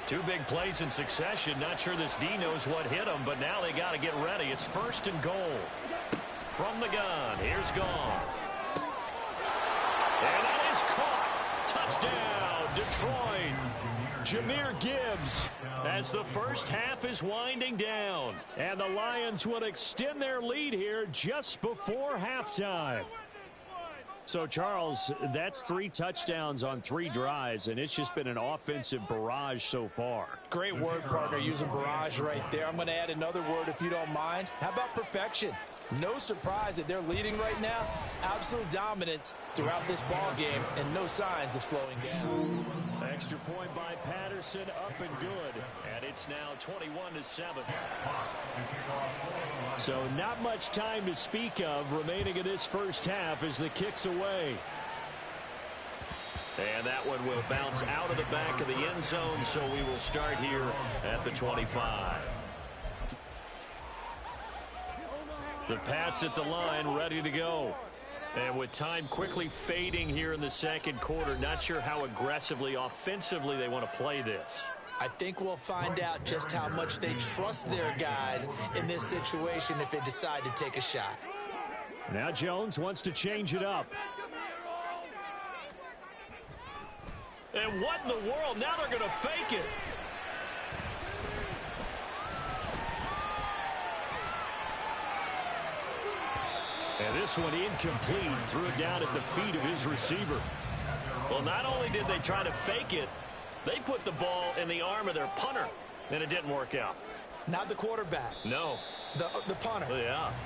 Two big plays in succession. Not sure this D knows what hit him, but now they got to get ready. It's 1st and goal. From the gun, here's Goff. And that is caught. Touchdown, Detroit. Jahmyr Gibbs as the first half is winding down. And the Lions will extend their lead here just before halftime. So, Charles, that's 3 touchdowns on 3 drives, and it's just been an offensive barrage so far. Great word, partner, using barrage right there. I'm going to add another word if you don't mind. How about perfection? No surprise that they're leading right now. Absolute dominance throughout this ball game and no signs of slowing down. Extra point by Patterson, up and good. And it's now 21-7. So not much time to speak of remaining in this first half as the kick's away. And that one will bounce out of the back of the end zone, so we will start here at the 25. The Pats at the line, ready to go. And with time quickly fading here in the second quarter, not sure how aggressively, offensively they want to play this. I think we'll find out just how much they trust their guys in this situation if they decide to take a shot. Now Jones wants to change it up. And what in the world? Now they're going to fake it. And this one incomplete. Threw it down at the feet of his receiver. Well, not only did they try to fake it, they put the ball in the arm of their punter, and it didn't work out. Not the quarterback. No. The punter.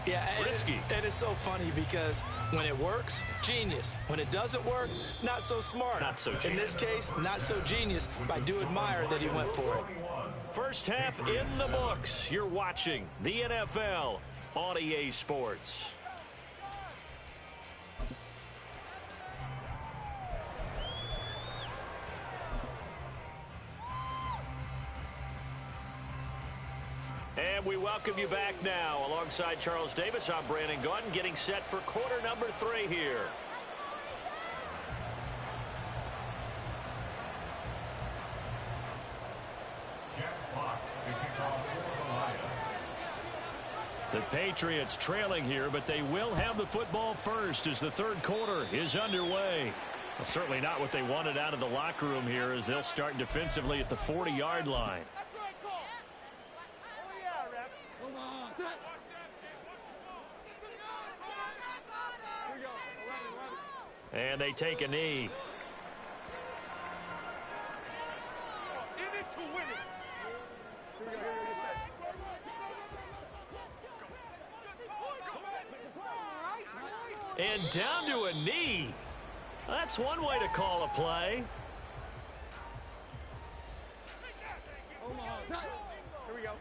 Yeah. Risky. And it's so funny because when it works, genius. When it doesn't work, not so smart. Not so genius. In this case, not so genius, but I do admire that he went for it. First half in the books. You're watching the NFL on EA Sports. And we welcome you back now. Alongside Charles Davis, I'm Brandon Gaudin, getting set for quarter number 3 here. The Patriots trailing here, but they will have the football first as the third quarter is underway. Well, certainly not what they wanted out of the locker room here as they'll start defensively at the 40-yard line. And they take a knee. And down to a knee. That's one way to call a play. Here we go.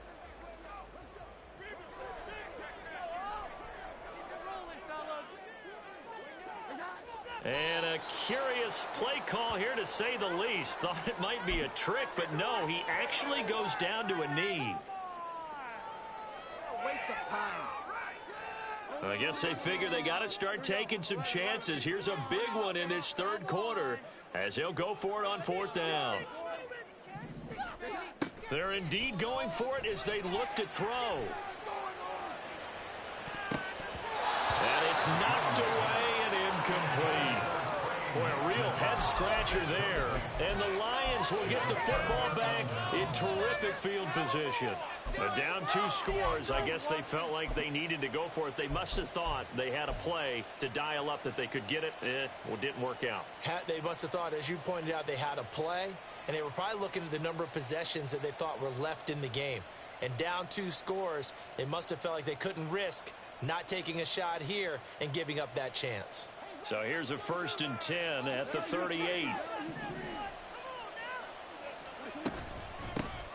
And a curious play call here, to say the least. Thought it might be a trick, but no, he actually goes down to a knee. A waste of time. I guess they figure they got to start taking some chances. Here's a big one in this third quarter as he'll go for it on 4th down. They're indeed going for it as they look to throw. And it's knocked away and incomplete. Boy, a real head-scratcher there. And the Lions will get the football back in terrific field position. Down 2 scores, I guess they felt like they needed to go for it. They must have thought they had a play to dial up that they could get it. Well, it didn't work out. They must have thought, as you pointed out, they had a play, and they were probably looking at the number of possessions that they thought were left in the game. And down 2 scores, they must have felt like they couldn't risk not taking a shot here and giving up that chance. So here's a 1st and 10 at the 38.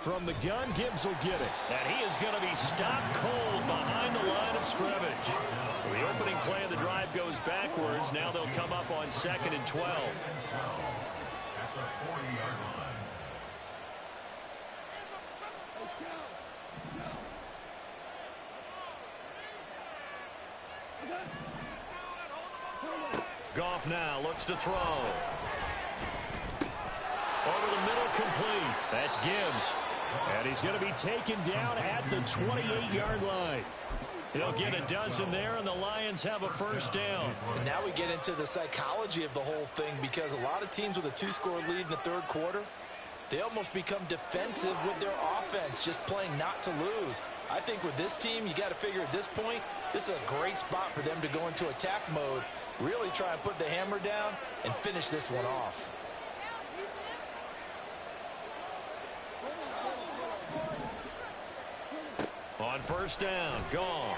From the gun, Gibbs will get it. And he is going to be stopped cold behind the line of scrimmage. So the opening play of the drive goes backwards. Now they'll come up on 2nd and 12. At the 40-yard line. Goff now looks to throw. Over the middle, complete. That's Gibbs. And he's going to be taken down at the 28-yard line. He'll get a dozen there, and the Lions have a first down. And now we get into the psychology of the whole thing, because a lot of teams with a two-score lead in the third quarter, they almost become defensive with their offense, just playing not to lose. I think with this team, you got to figure at this point, this is a great spot for them to go into attack mode, really try and put the hammer down and finish this one off. On first down, Goff.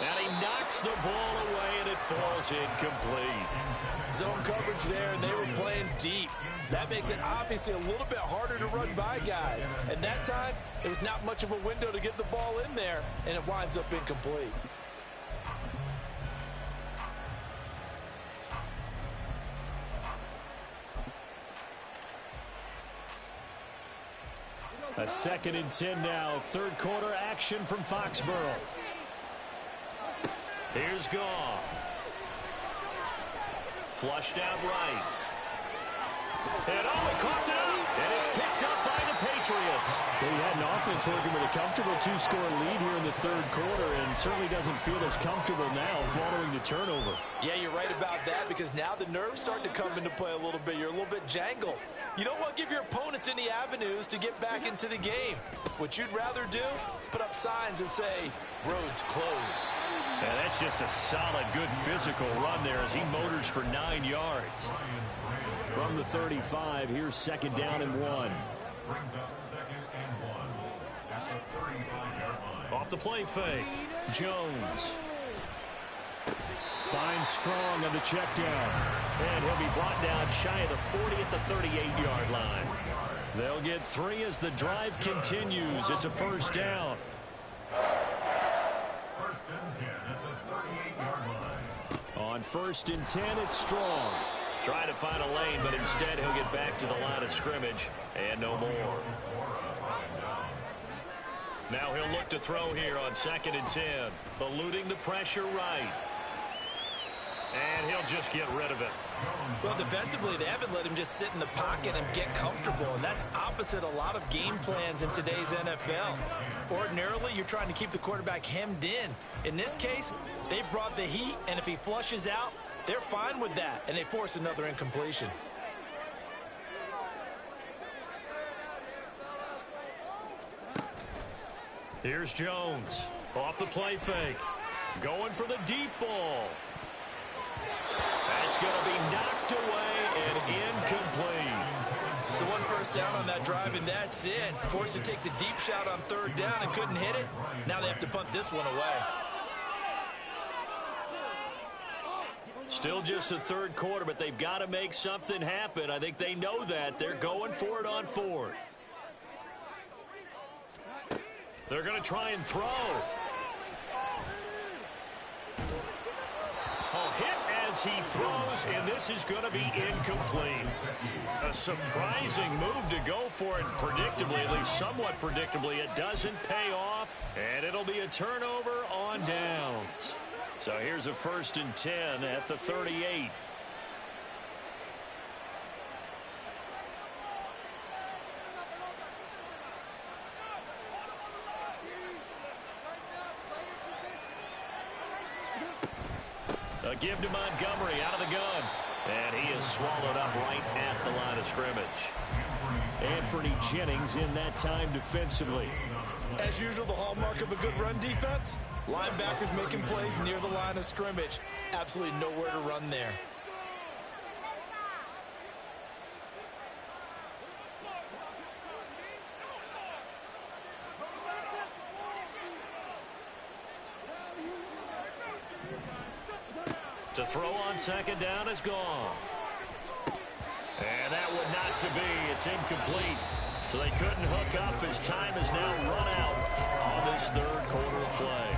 And he knocks the ball away, and it falls incomplete. Zone coverage there, and they were playing deep. That makes it obviously a little bit harder to run by guys. And that time, it was not much of a window to get the ball in there, and it winds up incomplete. A 2nd and 10 now. Third quarter action from Foxborough. Here's Goff. Flushed out right. And he caught it up. And it's picked up by the Patriots. Well, he had an offense working with a comfortable two-score lead here in the third quarter, and certainly doesn't feel as comfortable now following the turnover. Yeah, you're right about that, because now the nerves start to come into play a little bit. You're a little bit jangled. You don't want to give your opponents any avenues to get back into the game. What you'd rather do, put up signs that say, roads closed. And that's just a solid, good physical run there as he motors for 9 yards. From the 35, here's 2nd down and 1. Brings up 2nd and 1 at the 35-yard line. Off the play fake, Jones. Finds Strong on the check down. And he'll be brought down shy of the 40 at the 38-yard line. They'll get 3 as the drive continues. It's a first down. 1st and 10 at the 38-yard line. On 1st and 10, it's Strong. Trying to find a lane, but instead he'll get back to the line of scrimmage and no more. Now he'll look to throw here on 2nd and 10. Eluding the pressure right. And he'll just get rid of it. Well, defensively, they haven't let him just sit in the pocket and get comfortable, and that's opposite a lot of game plans in today's NFL. Ordinarily, you're trying to keep the quarterback hemmed in. In this case, they brought the heat, and if he flushes out, they're fine with that, and they force another incompletion. Here's Jones. Off the play fake. Going for the deep ball. That's going to be knocked away and incomplete. So 1 first down on that drive, and that's it. Forced to take the deep shot on 3rd down and couldn't hit it. Now they have to punt this one away. Still just the third quarter, but they've got to make something happen. I think they know that. They're going for it on 4th. They're going to try and throw. Oh, hit as he throws, and this is going to be incomplete. A surprising move to go for it predictably, at least somewhat predictably. It doesn't pay off, and it'll be a turnover on downs. So here's a 1st and 10 at the 38. A give to Montgomery out of the gun. And he is swallowed up right at the line of scrimmage. Anthony Jennings in that time defensively. As usual, the hallmark of a good run defense, linebackers making plays near the line of scrimmage. Absolutely nowhere to run there. To throw on 2nd down is Goff. And that would not to be. It's incomplete. So they couldn't hook up as time has now run out on this third quarter of play.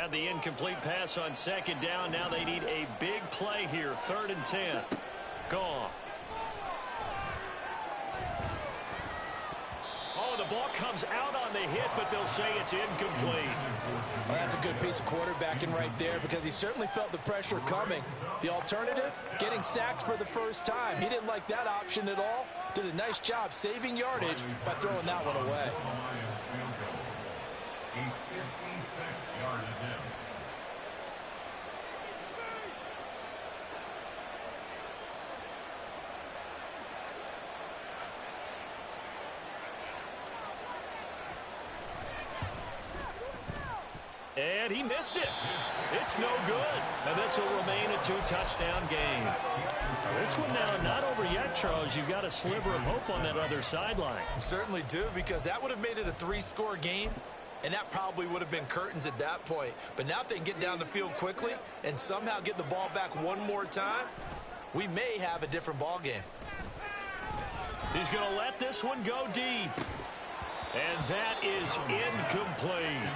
Had the incomplete pass on second down. Now they need a big play here. 3rd and 10. Gone. Oh, the ball comes out on the hit, but they'll say it's incomplete. Well, that's a good piece of quarterbacking right there because he certainly felt the pressure coming. The alternative, getting sacked for the first time. He didn't like that option at all. Did a nice job saving yardage by throwing that one away. A 56-yard attempt. And he missed it. It's no good. And this will remain a 2-touchdown game. This one now not over yet, Charles. You've got a sliver of hope on that other sideline. Certainly do, because that would have made it a 3-score game, and that probably would have been curtains at that point. But now if they can get down the field quickly and somehow get the ball back one more time, we may have a different ball game. He's going to let this one go deep. And that is incomplete.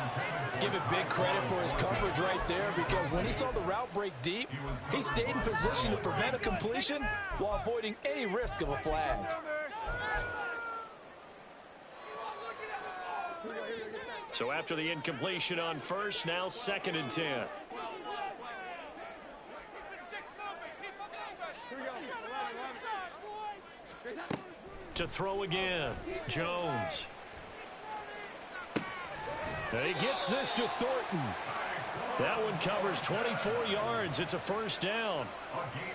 Give it big credit for his coverage right there, because when he saw the route break deep, he stayed in position to prevent a completion while avoiding any risk of a flag. So after the incompletion on first, now 2nd and 10. To throw again, Jones. And he gets this to Thornton. That one covers 24 yards. It's a 1st down.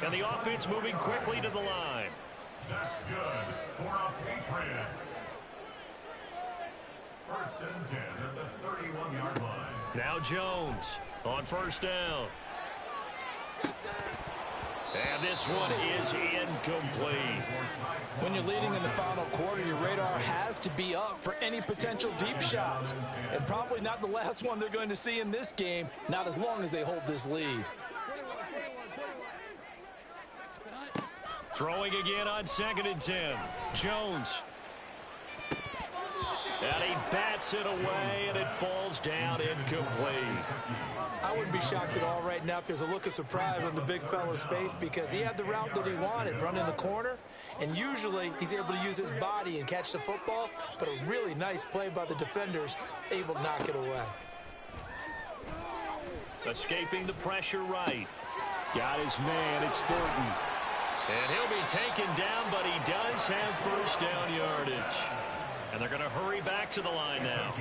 And the offense moving quickly to the line. That's good for the Patriots. 1st and 10 at the 31-yard line. Now Jones on 1st down. And this one is incomplete. When you're leading in the final quarter, your radar has to be up for any potential deep shots. And probably not the last one they're going to see in this game, not as long as they hold this lead. Throwing again on 2nd and 10. Jones. And he bats it away, and it falls down incomplete. I wouldn't be shocked at all right now if there's a look of surprise on the big fella's face, because he had the route that he wanted, running the corner, and usually he's able to use his body and catch the football, but a really nice play by the defenders, able to knock it away. Escaping the pressure right. Got his man, it's Thornton. And he'll be taken down, but he does have 1st down yardage. And they're going to hurry back to the line now.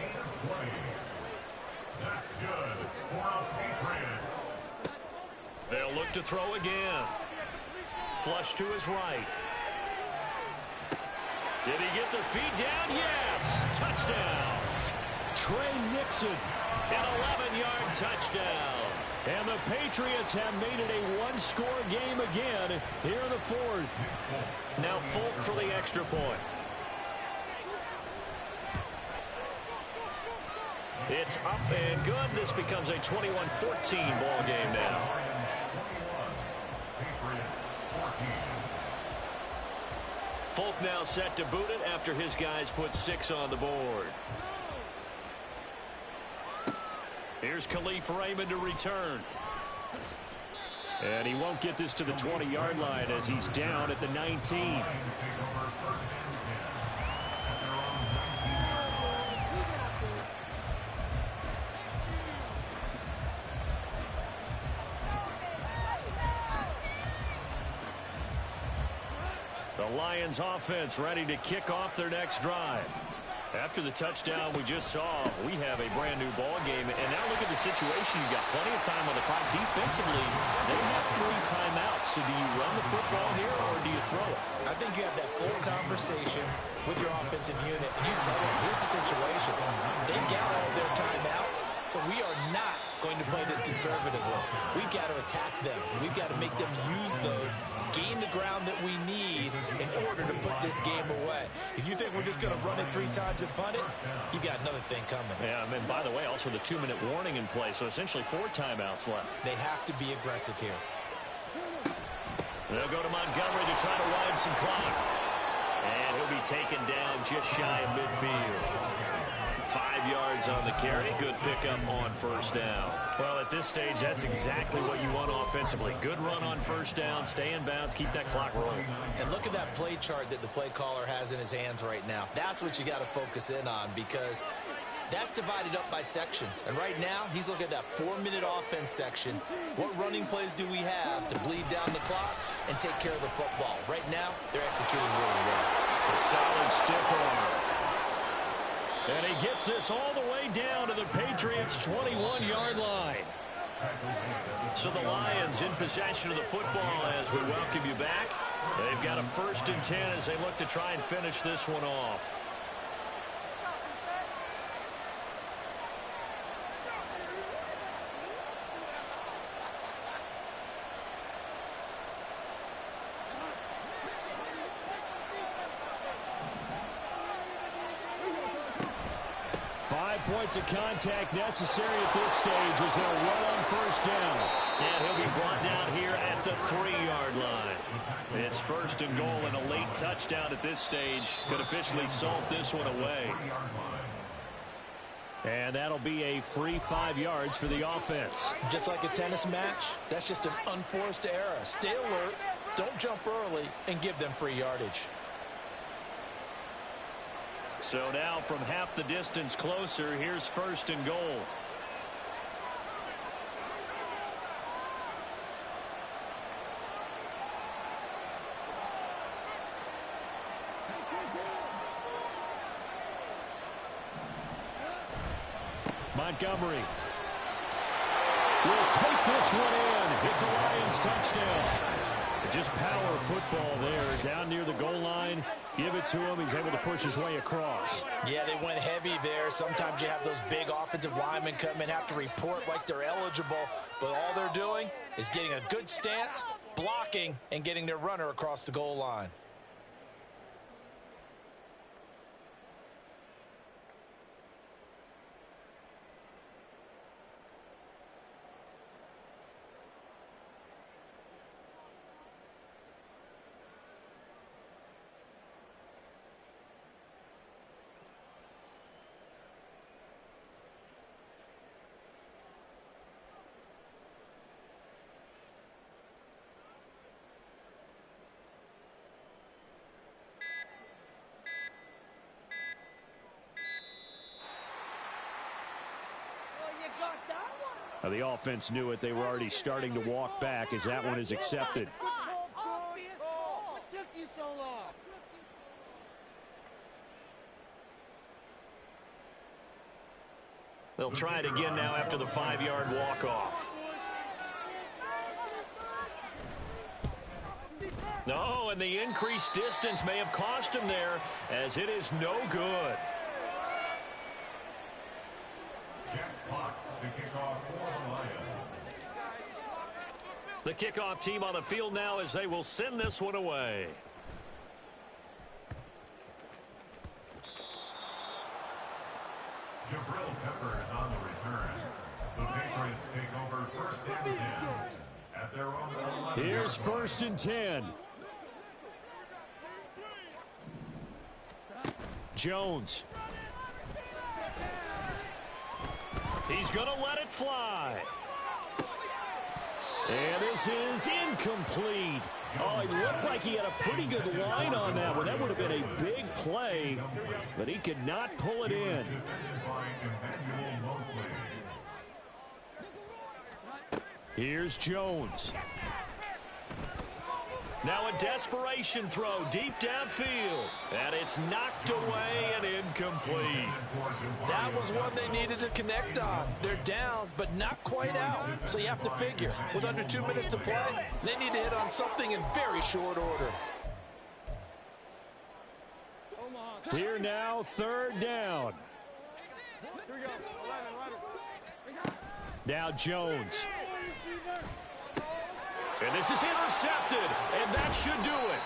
That's good for the Patriots. They'll look to throw again. Flush to his right. Did he get the feet down? Yes! Touchdown! Trey Nixon. An 11-yard touchdown. And the Patriots have made it a 1-score game again here in the 4th. Now Folk for the extra point. It's up and good. This becomes a 21-14 ball game now. Folk now set to boot it after his guys put 6 on the board. Here's Khalif Raymond to return. And he won't get this to the 20-yard line as he's down at the 19. The Lions offense ready to kick off their next drive. After the touchdown we just saw, we have a brand new ball game. And now look at the situation. You've got plenty of time on the clock. Defensively, they have 3 timeouts. So do you run the football here or do you throw it? I think you have that full conversation with your offensive unit, and you tell them, here's the situation. They got all their timeouts, so we are not going to play this conservatively. We've got to attack them. We've got to make them use those, gain the ground that we need in order to put this game away. If you think we're just going to run it 3 times and punt it, you got another thing coming. Yeah, I mean, by the way, also the 2-minute warning in play, so essentially 4 timeouts left. They have to be aggressive here. They'll go to Montgomery to try to wind some clock. And he'll be taken down just shy of midfield. 5 yards on the carry. Good pickup on first down. Well, at this stage, that's exactly what you want offensively. Good run on first down, stay in bounds, keep that clock rolling. And look at that play chart that the play caller has in his hands right now. That's what you got to focus in on, because that's divided up by sections. And right now, he's looking at that 4-minute offense section. What running plays do we have to bleed down the clock and take care of the football? Right now, they're executing really well. A solid stiff arm. And he gets this all the way down to the Patriots' 21-yard line. So the Lions in possession of the football as we welcome you back. They've got a 1st and 10 as they look to try and finish this one off. 5 points of contact necessary at this stage as they'll run on first down. And he'll be brought down here at the 3-yard line. It's 1st and goal and a late touchdown at this stage could officially salt this one away. And that'll be a free 5 yards for the offense. Just like a tennis match, that's just an unforced error. Stay alert, don't jump early, and give them free yardage. So now from half the distance closer, here's 1st and goal. Montgomery will take this one in. It's a Lions touchdown. Just power football there down near the goal line. Give it to him. He's able to push his way across. Yeah, they went heavy there. Sometimes you have those big offensive linemen come in, have to report like they're eligible, but all they're doing is getting a good stance, blocking, and getting their runner across the goal line. The offense knew it. They were already starting to walk back as that one is accepted. What took you so long? They'll try it again now after the 5-yard walk-off. No, and the increased distance may have cost him there as it is no good. The kickoff team on the field now as they will send this one away. Jabril Peppers on the return. The Patriots take over 1st and 10 at their own 11. Here's 1st and 10. Jones. He's going to let it fly. And this is incomplete. Oh, it looked like he had a pretty good line on that one. That would have been a big play, but he could not pull it in. Here's Jones. Now a desperation throw deep downfield. And it's knocked away and incomplete. That was one they needed to connect on. They're down, but not quite out. So you have to figure, with under 2 minutes to play, they need to hit on something in very short order. Here now, 3rd down. Now Jones. And this is intercepted, and that should do it.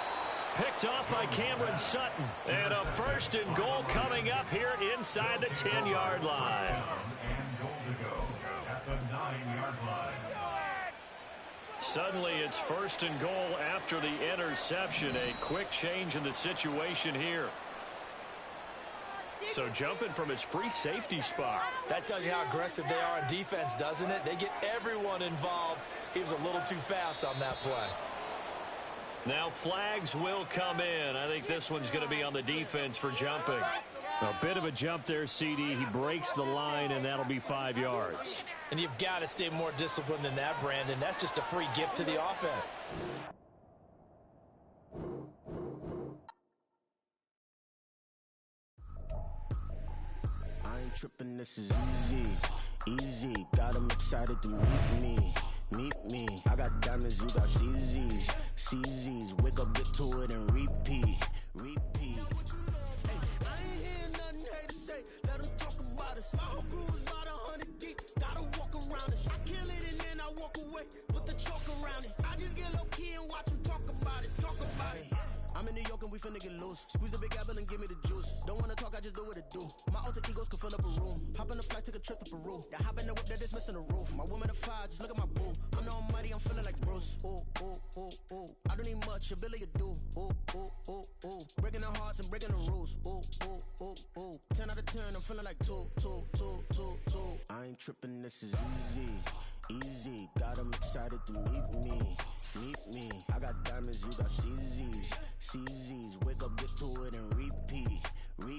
Picked off by Cameron Sutton. And a 1st and goal coming up here inside the 10-yard line. And goal to go at the 9-yard line. Suddenly it's 1st and goal after the interception. A quick change in the situation here. So jumping from his free safety spot. That tells you how aggressive they are on defense, doesn't it? They get everyone involved. He was a little too fast on that play. Now flags will come in. I think this one's going to be on the defense for jumping. A bit of a jump there, CD. He breaks the line, and that'll be 5 yards. And you've got to stay more disciplined than that, Brandon. That's just a free gift to the offense. I ain't tripping, this is easy. Got 'em excited to meet me. I got diamonds, you got CZs. Wake up, get to it, and repeat. Hey, I ain't hear nothing hate to say. Let 'em talk about us. My whole crew is about 100 deep. Gotta walk around us. I kill it and then I walk away with the chalk around it. I just get low key and watch 'em talk about it. I'm in New York and we finna get loose. Squeeze the big apple and give me the juice. Don't wanna talk, I just do what it do. My alter egos can fill up a room. Hop on a flight, take a trip to Peru. The hop in the whip that is missing the roof. My woman a fire, just look at my boo. I'm no money, I'm feeling like Bruce. Ooh. I don't need much, ability to do. Ooh. Breaking the hearts and breaking the rules. Ooh. 10 out of 10, I'm feeling like two. I ain't tripping, this is easy. Got 'em excited to meet me. I got diamonds, you got CZs. Wake up, get to it, and repeat. Hey,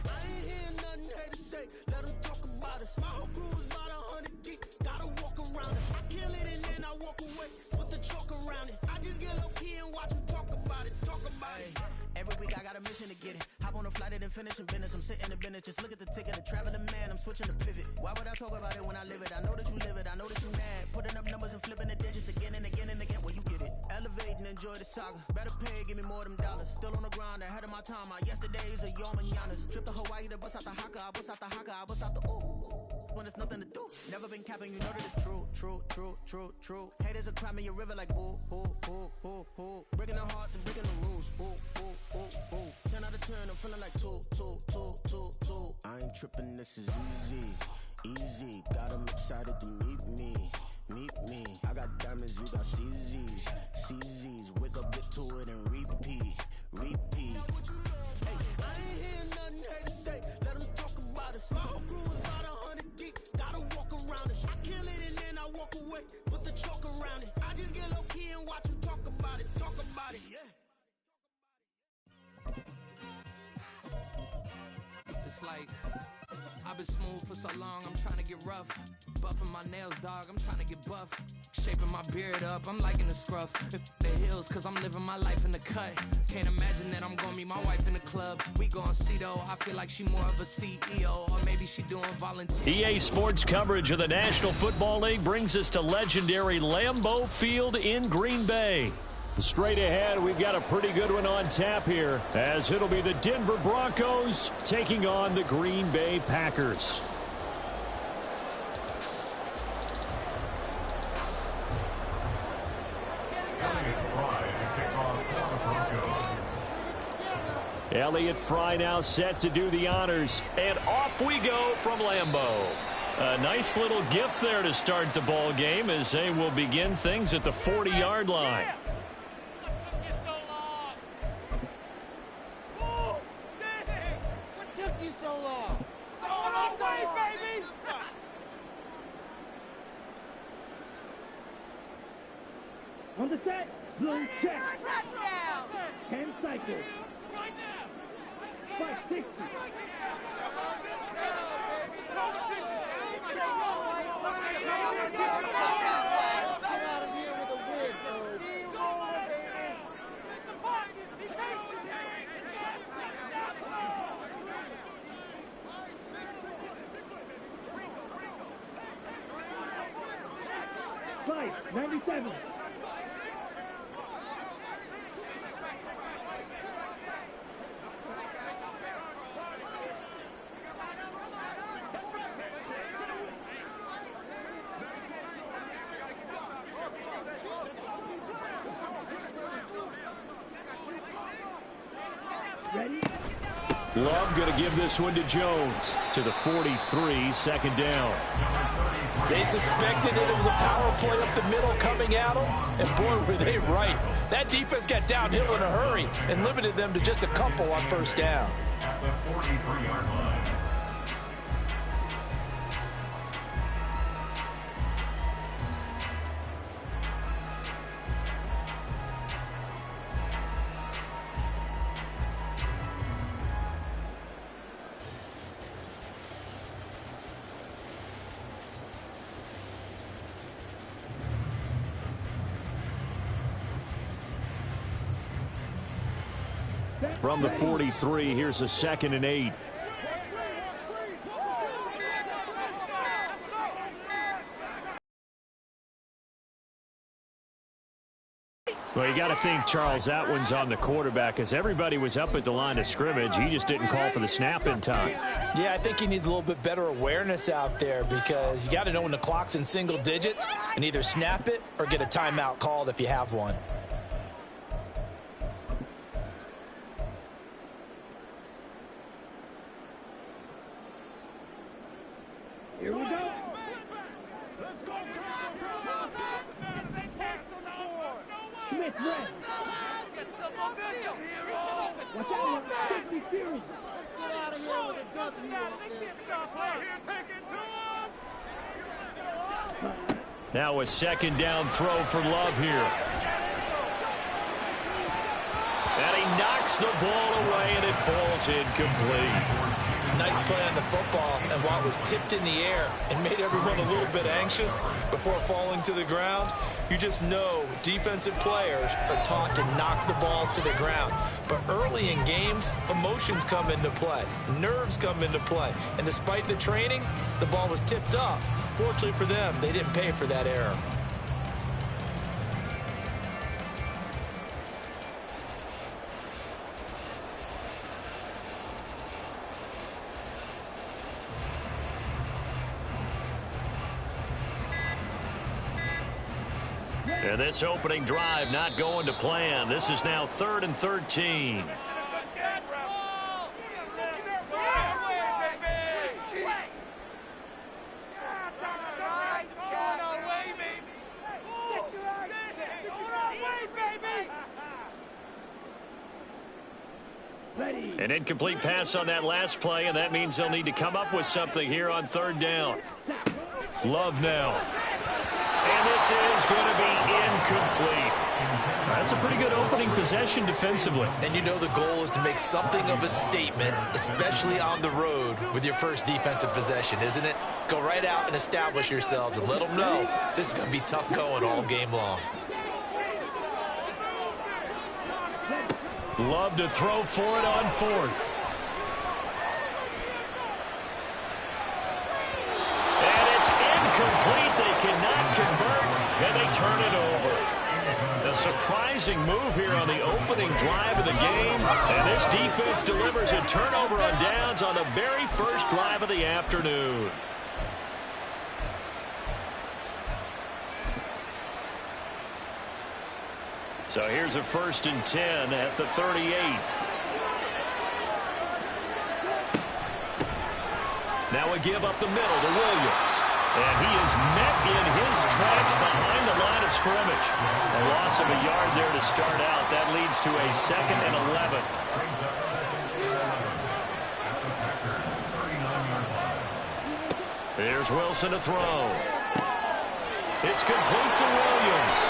I ain't hear nothing hate to say. Let 'em talk about us. My whole crew is about 100 deep. Gotta walk around us. I kill it and then I walk away with the chalk around it. I just get low key and watch 'em talk about it. Every week I got a mission to get it. Hop on a flight and then finish in business. I'm sitting in business, just look at the ticket. A traveling man, I'm switching to pivot. Why would I talk about it when I live it? I know that you live it, I know that you mad. Putting up numbers and flipping the digits again and again. Well, you get it. Elevate and enjoy the saga. Better pay, give me more than dollars. Still on the grind, ahead of my time. My yesterdays are your mananas. Trip to Hawaii to bust out the haka. I bust out the ooh. When there's nothing to do. Never been capping, you know that it's true. Haters are climbing your river like ooh. Breaking the hearts and breaking the rules. Ooh. 10 out of 10, I'm feeling like two. I ain't tripping, this is easy. Got 'em excited to meet me. I got diamonds, you got CZs. Wake up, get to it, and repeat. Hey, I ain't hear nothing hate to say. Let 'em talk about us. My whole crew is about 100 deep. Gotta walk around us. I kill it and then I walk away with the chalk around it. I just get low key and watch 'em talk about it. Yeah. Just like I've been smooth for so long, I'm trying to get rough. Buffing my nails, dog, I'm trying to get buff. Shaping my beard up, I'm liking the scruff. The hills, cause I'm living my life in the cut. Can't imagine that I'm gonna meet my wife in the club. We gon' see though, I feel like she more of a CEO. Or maybe she doing volunteer. EA Sports coverage of the National Football League brings us to legendary Lambeau Field in Green Bay. Straight ahead, we've got a pretty good one on tap here, as it'll be the Denver Broncos taking on the Green Bay Packers. Elliott Fry now set to do the honors, and off we go from Lambeau. A nice little gift there to start the ball game as they will begin things at the 40-yard line. On the set, blue check. 10 cycles. 560. Five, 97. Ready? Love going to give this one to Jones to the 43, second down. They suspected it was a power play up the middle coming at them, and boy, were they right. That defense got downhill in a hurry and limited them to just a couple on first down. at the 43-yard line. From the 43, here's a 2nd and 8. Well, you got to think, Charles, that one's on the quarterback, as everybody was up at the line of scrimmage. He just didn't call for the snap in time. Yeah, I think he needs a little bit better awareness out there, because you got to know when the clock's in single digits and either snap it or get a timeout called if you have one. Here we go. Smith red. Watch out, 50 series. Let's get out of here with a W. Now a 2nd down throw for Love here. And he knocks the ball away, and it falls incomplete. Nice play on the football, and while it was tipped in the air and made everyone a little bit anxious before falling to the ground, you just know defensive players are taught to knock the ball to the ground. But early in games, emotions come into play, nerves come into play, and despite the training, the ball was tipped up. Fortunately for them, they didn't pay for that error. And this opening drive not going to plan. This is now 3rd and 13. An incomplete pass on that last play, and that means they'll need to come up with something here on 3rd down. Love now. And this is going to be incomplete. That's a pretty good opening possession defensively. And you know the goal is to make something of a statement, especially on the road with your first defensive possession, isn't it? Go right out and establish yourselves and let them know this is going to be tough going all game long. Love to throw for it on 4th. And it's incomplete. They cannot convert, and they turn it over. A surprising move here on the opening drive of the game, and this defense delivers a turnover on downs on the very first drive of the afternoon. So here's a 1st and 10 at the 38. Now a give up the middle to Williams. And he is met in his tracks behind the line of scrimmage. A loss of a yard there to start out. That leads to a 2nd and 11. Here's Wilson to throw. It's complete to Williams.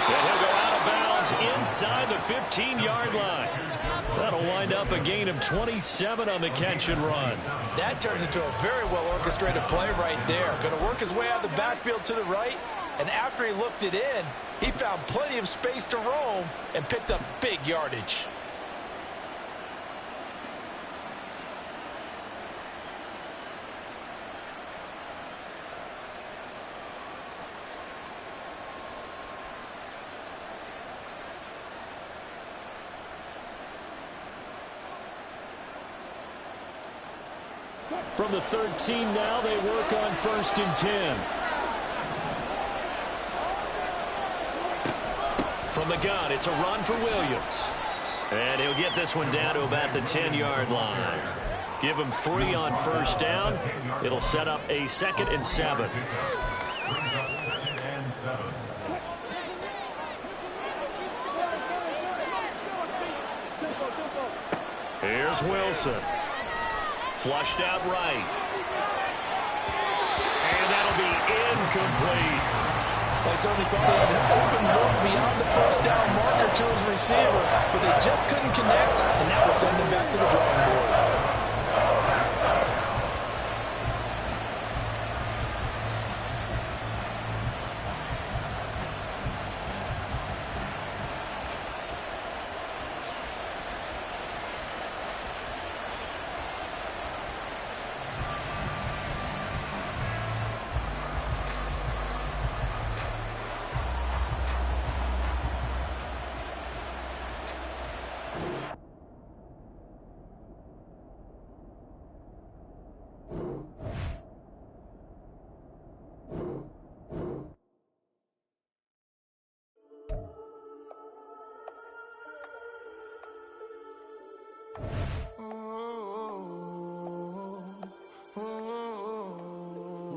And he'll go out of bounds inside the 15-yard line. That'll wind up a gain of 27 on the catch and run. That turned into a very well-orchestrated play right there. Going to work his way out of the backfield to the right, and after he looked it in, he found plenty of space to roam and picked up big yardage. From the 13 now, they work on 1st and 10. From the gun, it's a run for Williams. And he'll get this one down to about the 10-yard line. Give him 3 on 1st down. It'll set up a 2nd and 7. Here's Wilson. Flushed out right. And that'll be incomplete. They certainly thought he had an open look beyond the first down marker to his receiver, but they just couldn't connect, and that will send them back to the drawing board.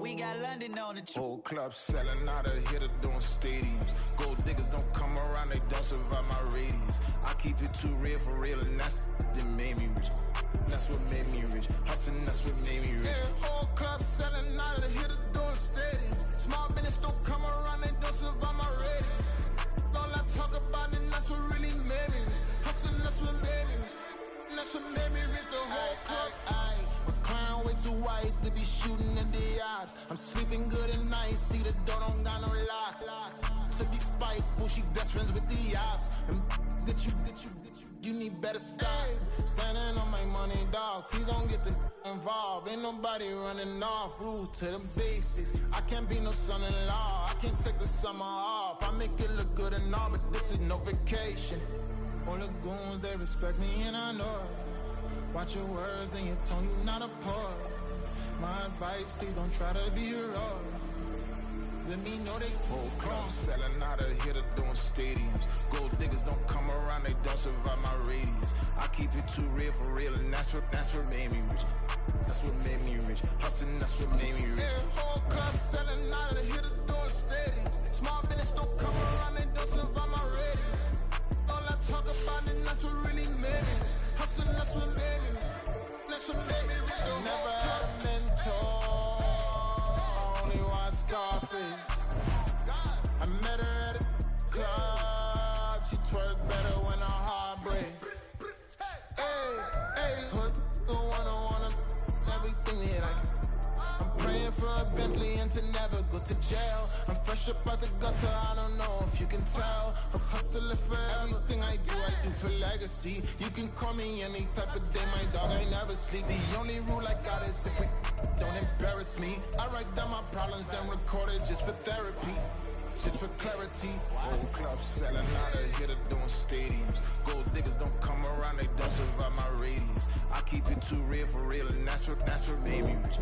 We got London on the whole club selling out of hitter doing stadiums. Gold diggers don't come around, they don't survive my radius. I keep it too real for real, and that's that made me rich. That's what made me rich. Hustling, that's what made me rich. Yeah, whole club selling out of hitters doing stadiums. Small business don't come around, they don't survive my radius. All I talk about, and that's what really made me rich. Hustling, that's what made me rich. That's what made me rich. The whole club. McLaren way too wide to be shooting in the odds. I'm sleeping good at night, see the door don't got no locks. To be spiteful, she best friends with the ops. And you need better stop. Standing on my money, dog. Please don't get the involved. Ain't nobody running off. Rules to the basics. I can't be no son-in-law. I can't take the summer off. I make it look good and all, but this is no vacation. All the goons, they respect me and I know it. Watch your words and your tone, you not a poet. My advice, please don't try to be heroic. Let me know they whole club selling out of hitter doing stadiums. Gold diggers don't come around, they don't survive my radius. I keep it too real for real, and that's what made me rich. That's what made me rich. Hustling, that's what made me rich. Yeah, whole club selling out of hitters doing stadiums. Small business don't come around, they don't survive my radius. All I talk about, and that's what really made me rich. Hustling, that's what made me rich. That's what made me rich. I never had a mentor, only one Scarface. I met her at a club, she twerk better when her heart breaks. Hey, hood, wanna everything that I can. I'm praying for a Bentley and to never go to jail. I'm fresh up out the gutter, I don't know if you can tell. I'm hustling for everything I do for legacy. You can call me any type of day, my dog, I never sleep. The only rule I got is if we don't embarrass me. I write down my problems, then record it just for therapy. Just for clarity. Whole club selling out of hitter doing stadiums. Gold diggers don't come around, they don't survive my radius. I keep it too real for real, and that's what made me rich.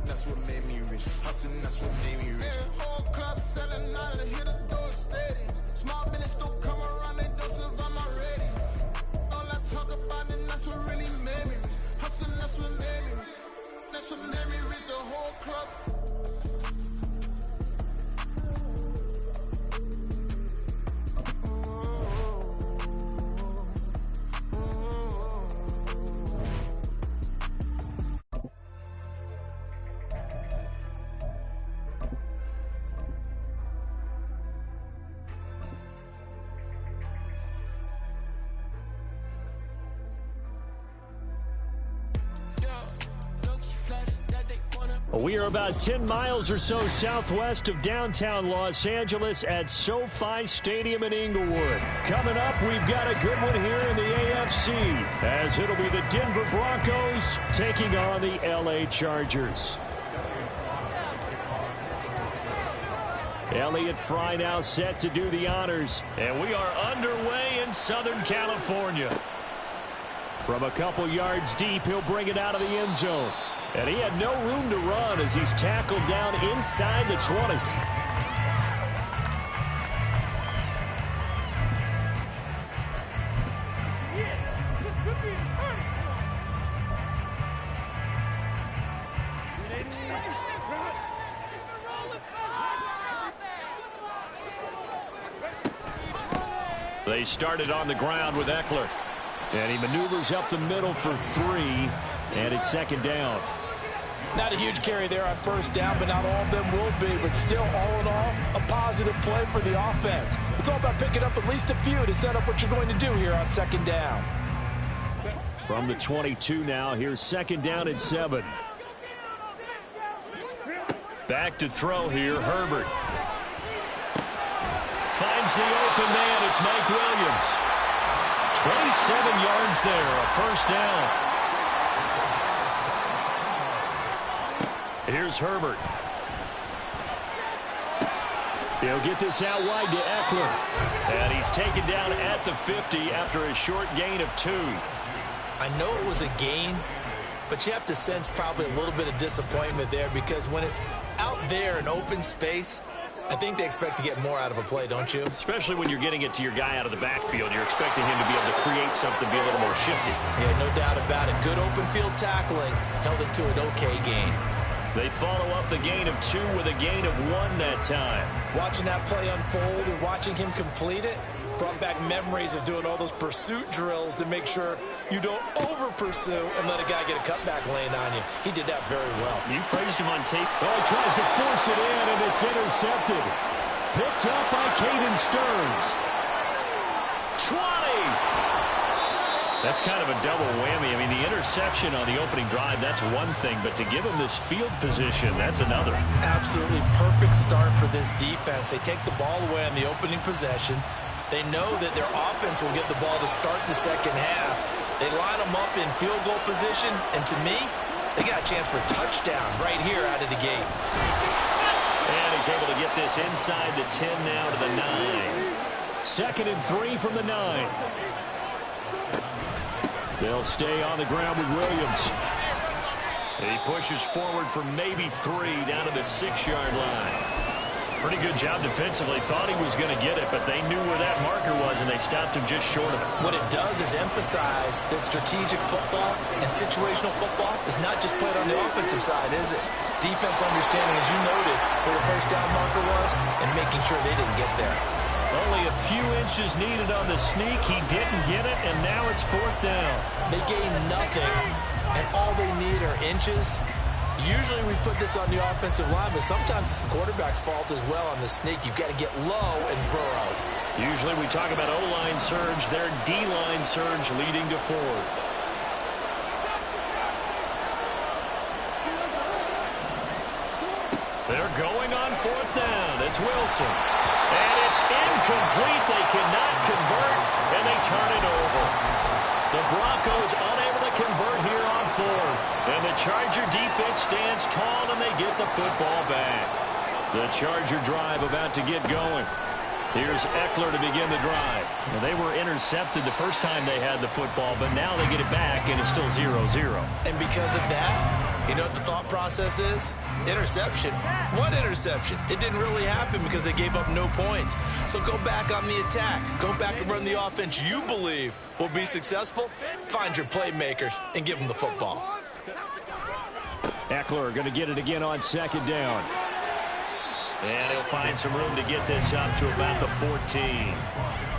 That's what made me rich. Hustling, that's what made me rich. Yeah, whole club selling out of hitter doing stadiums. Small business don't come around, they don't survive my radius. All I talk about, and that's what really made me rich. Hustling, that's what made me rich. That's what made me rich. The whole club. We are about 10 miles or so southwest of downtown Los Angeles at SoFi Stadium in Inglewood. Coming up, we've got a good one here in the AFC, as it'll be the Denver Broncos taking on the LA Chargers. Elliott Fry now set to do the honors, and we are underway in Southern California. From a couple yards deep, he'll bring it out of the end zone. And he had no room to run as he's tackled down inside the 20. This could be the turning point. They started on the ground with Eckler. And he maneuvers up the middle for 3, and it's second down. Not a huge carry there on first down, but not all of them will be. But still, all in all, a positive play for the offense. It's all about picking up at least a few to set up what you're going to do here on second down. From the 22 now, here's second down and 7. Back to throw here, Herbert. Finds the open man, it's Mike Williams. 27 yards there, a first down. Here's Herbert. He'll get this out wide to Eckler. And he's taken down at the 50 after a short gain of 2. I know it was a gain, but you have to sense probably a little bit of disappointment there because when it's out there in open space, I think they expect to get more out of a play, don't you? Especially when you're getting it to your guy out of the backfield. You're expecting him to be able to create something, be a little more shifty. Yeah, no doubt about it. Good open field tackling held it to an okay gain. They follow up the gain of 2 with a gain of 1 that time. Watching that play unfold and watching him complete it brought back memories of doing all those pursuit drills to make sure you don't over-pursue and let a guy get a cutback lane on you. He did that very well. You praised him on tape. Oh, he tries to force it in, and it's intercepted. Picked up by Caden Stearns. 20! That's kind of a double whammy. I mean, the interception on the opening drive, that's one thing, but to give him this field position, that's another. Absolutely perfect start for this defense. They take the ball away on the opening possession. They know that their offense will get the ball to start the second half. They line them up in field goal position, and to me, they got a chance for a touchdown right here out of the gate. And he's able to get this inside the 10 now to the 9. Second and 3 from the 9. They'll stay on the ground with Williams. He pushes forward for maybe 3 down to the 6-yard line. Pretty good job defensively. Thought he was going to get it, but they knew where that marker was, and they stopped him just short of it. What it does is emphasize that strategic football and situational football is not just played on the offensive side, is it? Defense understanding, as you noted, where the first down marker was and making sure they didn't get there. Only a few inches needed on the sneak. He didn't get it, and now it's 4th down. They gain nothing, and all they need are inches. Usually we put this on the offensive line, but sometimes it's the quarterback's fault as well on the sneak. You've got to get low and burrow. Usually we talk about O-line surge. Their D-line surge leading to 4th. They're going on 4th down. It's Wilson. And it's incomplete. They cannot convert, and they turn it over. The Broncos unable to convert here on 4th. And the Charger defense stands tall, and they get the football back. The Charger drive about to get going. Here's Eckler to begin the drive. Now, they were intercepted the first time they had the football, but now they get it back, and it's still 0-0. And because of that, you know what the thought process is? Interception. What interception? It didn't really happen because they gave up no points. So go back on the attack. Go back and run the offense you believe will be successful. Find your playmakers and give them the football. Eckler going to get it again on second down. And he'll find some room to get this up to about the 14.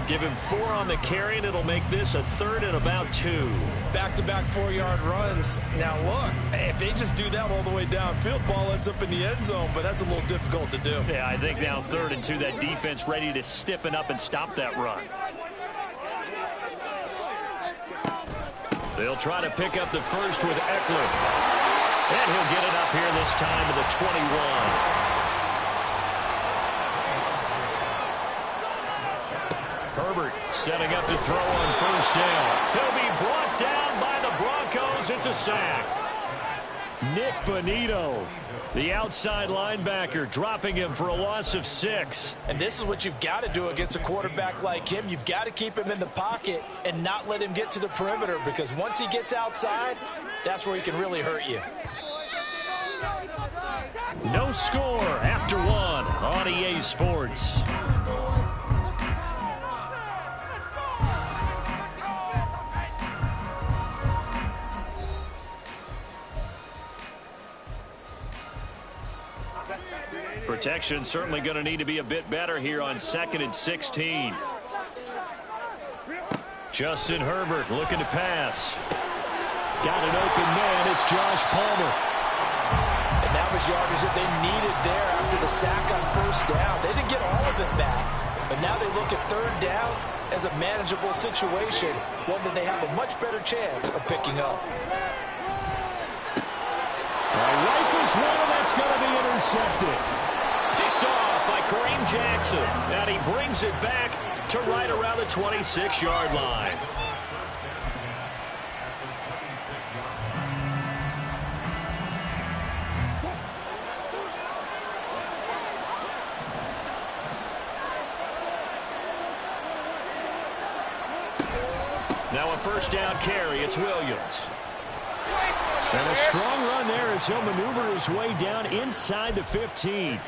Give him 4 on the carry, and it'll make this a 3rd and about 2. Back-to-back 4-yard runs. Now, look, if they just do that all the way downfield, ball ends up in the end zone, but that's a little difficult to do. Yeah, I think now 3rd and 2, that defense ready to stiffen up and stop that run. They'll try to pick up the first with Eckler. And he'll get it up here this time to the 21. Herbert setting up to throw on first down. He'll be brought down by the Broncos. It's a sack. Nick Bonito, the outside linebacker, dropping him for a loss of 6. And this is what you've got to do against a quarterback like him. You've got to keep him in the pocket and not let him get to the perimeter, because once he gets outside, that's where he can really hurt you. No score after 1 on EA Sports. Protection certainly going to need to be a bit better here on 2nd and 16. Justin Herbert looking to pass. Got an open man. It's Josh Palmer. And that was yardage that they needed there after the sack on first down. They didn't get all of it back, but now they look at third down as a manageable situation, one that they have a much better chance of picking up. Rifles one, and that's going to be intercepted. Picked off by Kareem Jackson. And he brings it back to right around the 26-yard line. Now a first down carry. It's Williams. And a strong run there as he'll maneuver his way down inside the 15.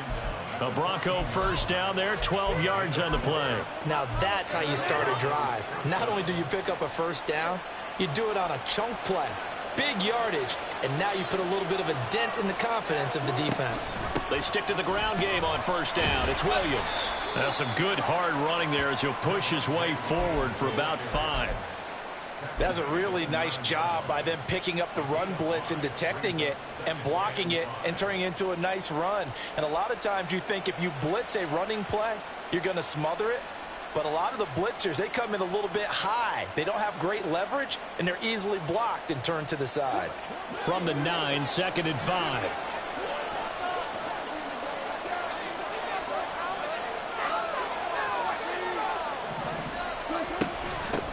A Bronco first down there, 12 yards on the play. Now that's how you start a drive. Not only do you pick up a first down, you do it on a chunk play. Big yardage, and now you put a little bit of a dent in the confidence of the defense. They stick to the ground game on first down. It's Williams. That's some good hard running there as he'll push his way forward for about 5. That's a really nice job by them picking up the run blitz and detecting it and blocking it and turning it into a nice run. And a lot of times you think if you blitz a running play, you're going to smother it. But a lot of the blitzers, they come in a little bit high. They don't have great leverage, and they're easily blocked and turned to the side. From the 9, 2nd and 5.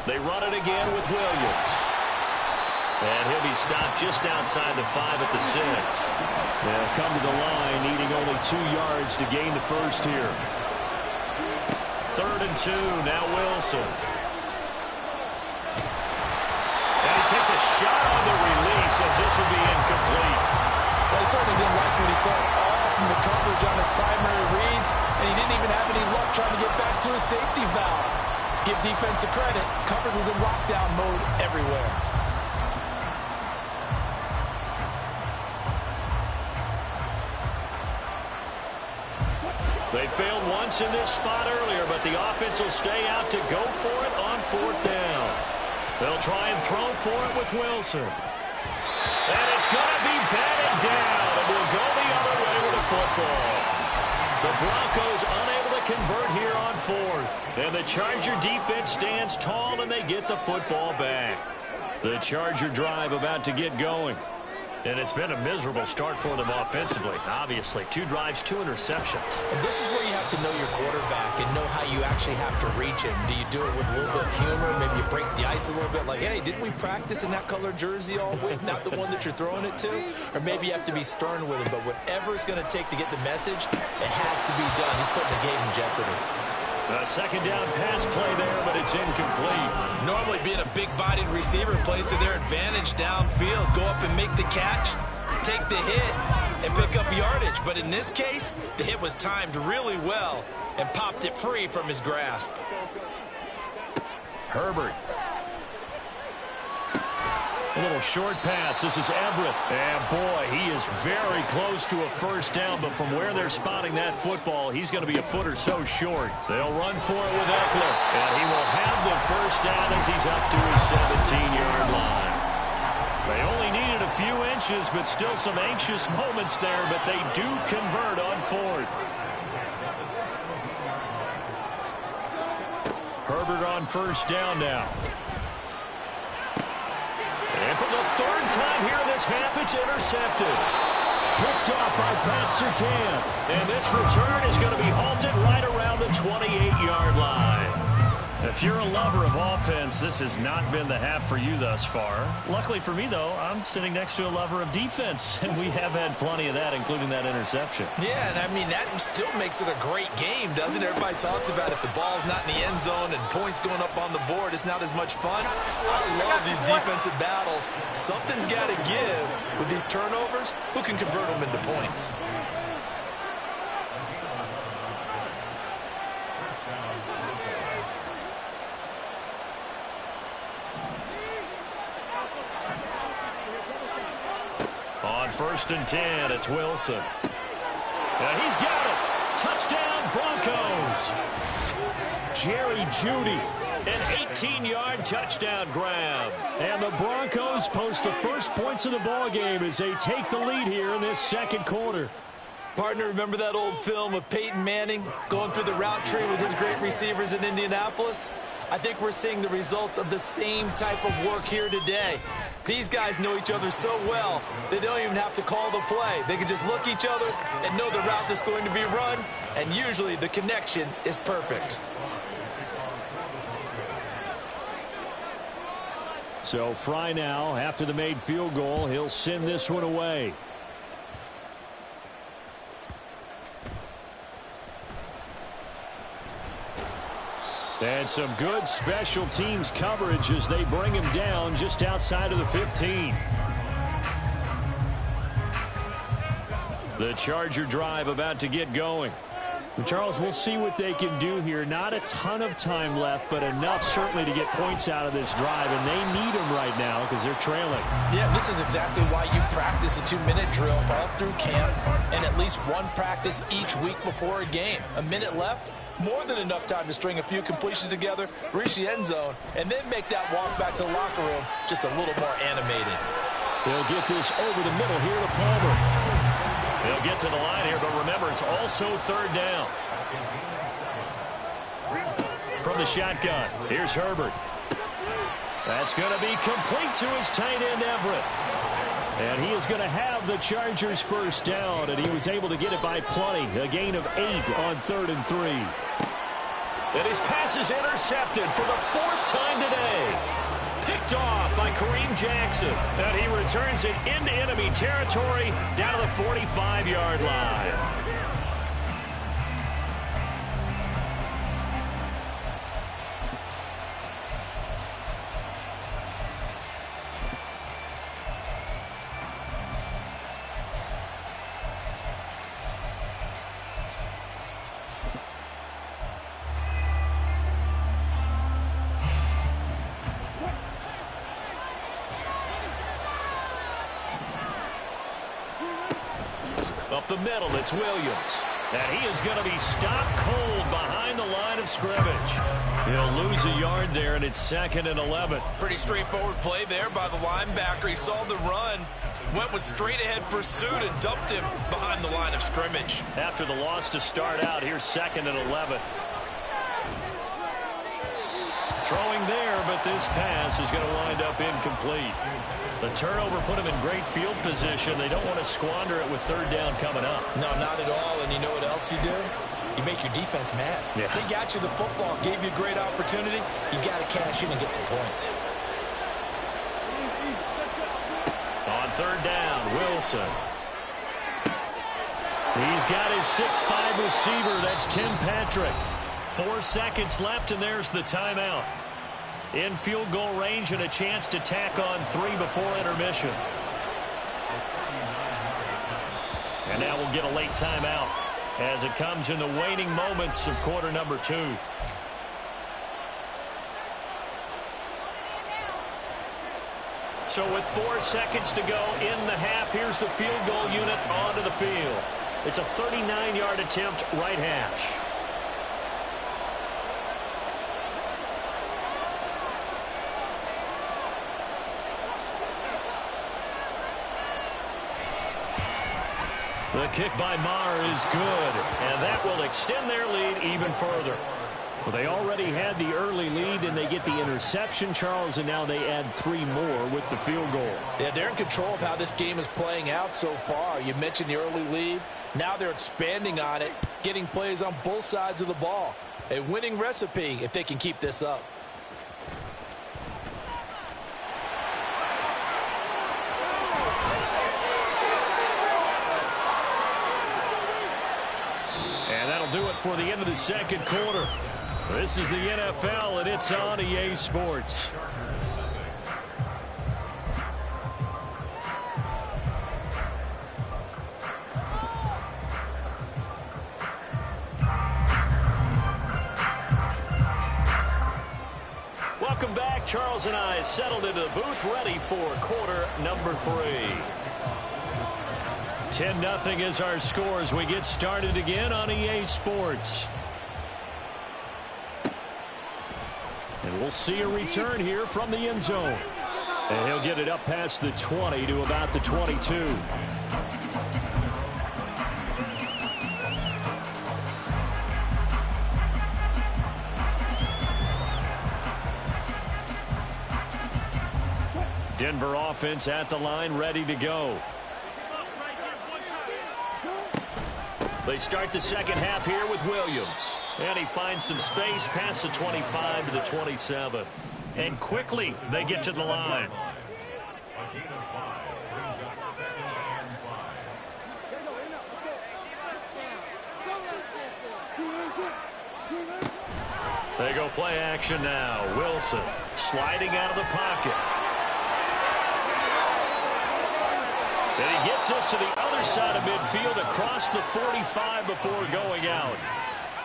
They run it again with Williams. And he'll be stopped just outside the 5 at the 6. They'll come to the line, needing only 2 yards to gain the first here. 3rd and 2, now Wilson. And he takes a shot on the release as this will be incomplete. Well, he certainly didn't like what he saw all from the coverage on his primary reads, and he didn't even have any luck trying to get back to his safety valve. Give defense a credit. Coverage was in lockdown mode everywhere. They failed once in this spot earlier, but the offense will stay out to go for it on 4th down. They'll try and throw for it with Wilson. And it's going to be batted down, and we'll go the other way with the football. The Broncos unable to convert here on 4th. And the Charger defense stands tall, and they get the football back. The Charger drive about to get going. And it's been a miserable start for them offensively, obviously. 2 drives, 2 interceptions. And this is where you have to know your quarterback and know how you actually have to reach him. Do you do it with a little bit of humor? Maybe you break the ice a little bit, like, hey, didn't we practice in that color jersey all week? Not the one that you're throwing it to? Or maybe you have to be stern with him. But whatever it's going to take to get the message, it has to be done. He's putting the game in jeopardy. A 2nd down pass play there, but it's incomplete. Normally being a big-bodied receiver plays to their advantage downfield. Go up and make the catch, take the hit, and pick up yardage. But in this case, the hit was timed really well and popped it free from his grasp. Herbert. A little short pass. This is Everett. And, boy, he is very close to a first down, but from where they're spotting that football, he's going to be a foot or so short. They'll run for it with Eckler, and he will have the first down as he's up to his 17-yard line. They only needed a few inches, but still some anxious moments there, but they do convert on 4th. Herbert on first down now. And for the 3rd time here in this half, it's intercepted. Picked off by Pat Surtain. And this return is going to be halted right around the 28-yard line. If you're a lover of offense, this has not been the half for you thus far. Luckily for me, though, I'm sitting next to a lover of defense, and we have had plenty of that, including that interception. Yeah, and I mean, that still makes it a great game, doesn't it? Everybody talks about if the ball's not in the end zone and points going up on the board, it's not as much fun. I love these defensive battles. Something's got to give with these turnovers. Who can convert them into points? On 1st and 10, it's Wilson. And he's got it. Touchdown, Broncos. Jerry Jeudy An 18-yard touchdown grab. And the Broncos post the first points of the ball game as they take the lead here in this second quarter. Partner, remember that old film of Peyton Manning going through the route tree with his great receivers in Indianapolis? I think we're seeing the results of the same type of work here today. These guys know each other so well, they don't even have to call the play. They can just look each other and know the route that's going to be run, and usually the connection is perfect. So Fry now, after the made field goal, he'll send this one away. And some good special teams coverage as they bring him down just outside of the 15. The Charger drive about to get going. And Charles, we'll see what they can do here. Not a ton of time left, but enough certainly to get points out of this drive, and they need them right now because they're trailing. Yeah, this is exactly why you practice a 2-minute drill all through camp and at least one practice each week before a game. A minute left, more than enough time to string a few completions together, reach the end zone, and then make that walk back to the locker room just a little more animated. They'll get this over the middle here to Palmer. They'll get to the line here, but remember, it's also third down. From the shotgun, here's Herbert. That's going to be complete to his tight end, Everett. And he is going to have the Chargers first down, and he was able to get it by plenty. A gain of 8 on 3rd and 3. And his pass is intercepted for the 4th time today. Picked off by Kareem Jackson. And he returns it into enemy territory down to the 45-yard line. Up the middle, it's Williams. And he is going to be stopped cold behind the line of scrimmage. He'll lose a yard there, and it's 2nd and 11. Pretty straightforward play there by the linebacker. He saw the run, went with straight-ahead pursuit, and dumped him behind the line of scrimmage. After the loss to start out, here's 2nd and 11. Throwing there, but this pass is going to wind up incomplete. The turnover put him in great field position. They don't want to squander it with 3rd down coming up. No, not at all. And you know what else you do? You make your defense mad. Yeah. They got you the football, gave you a great opportunity. You got to cash in and get some points. On 3rd down, Wilson. He's got his 6'5" receiver. That's Tim Patrick. 4 seconds left, and there's the timeout. In field goal range and a chance to tack on 3 before intermission. And now we'll get a late timeout as it comes in the waning moments of quarter number 2. So with 4 seconds to go in the half, here's the field goal unit onto the field. It's a 39-yard attempt, right hash. The kick by Maher is good, and that will extend their lead even further. Well, they already had the early lead, and they get the interception, Charles, and now they add 3 more with the field goal. Yeah, they're in control of how this game is playing out so far. You mentioned the early lead. Now they're expanding on it, getting plays on both sides of the ball. A winning recipe if they can keep this up. Do it for the end of the second quarter. This is the NFL, and it's on EA Sports. Welcome back. Charles and I settled into the booth, ready for quarter number 3. 10-0 is our score as we get started again on EA Sports. And We'll see a return here from the end zone. And he'll get it up past the 20 to about the 22. Denver offense at the line, ready to go. They start the second half here with Williams. And he finds some space past the 25 to the 27. And quickly they get to the line. They go play action now. Wilson sliding out of the pocket. And he gets us to the other side of midfield across the 45 before going out.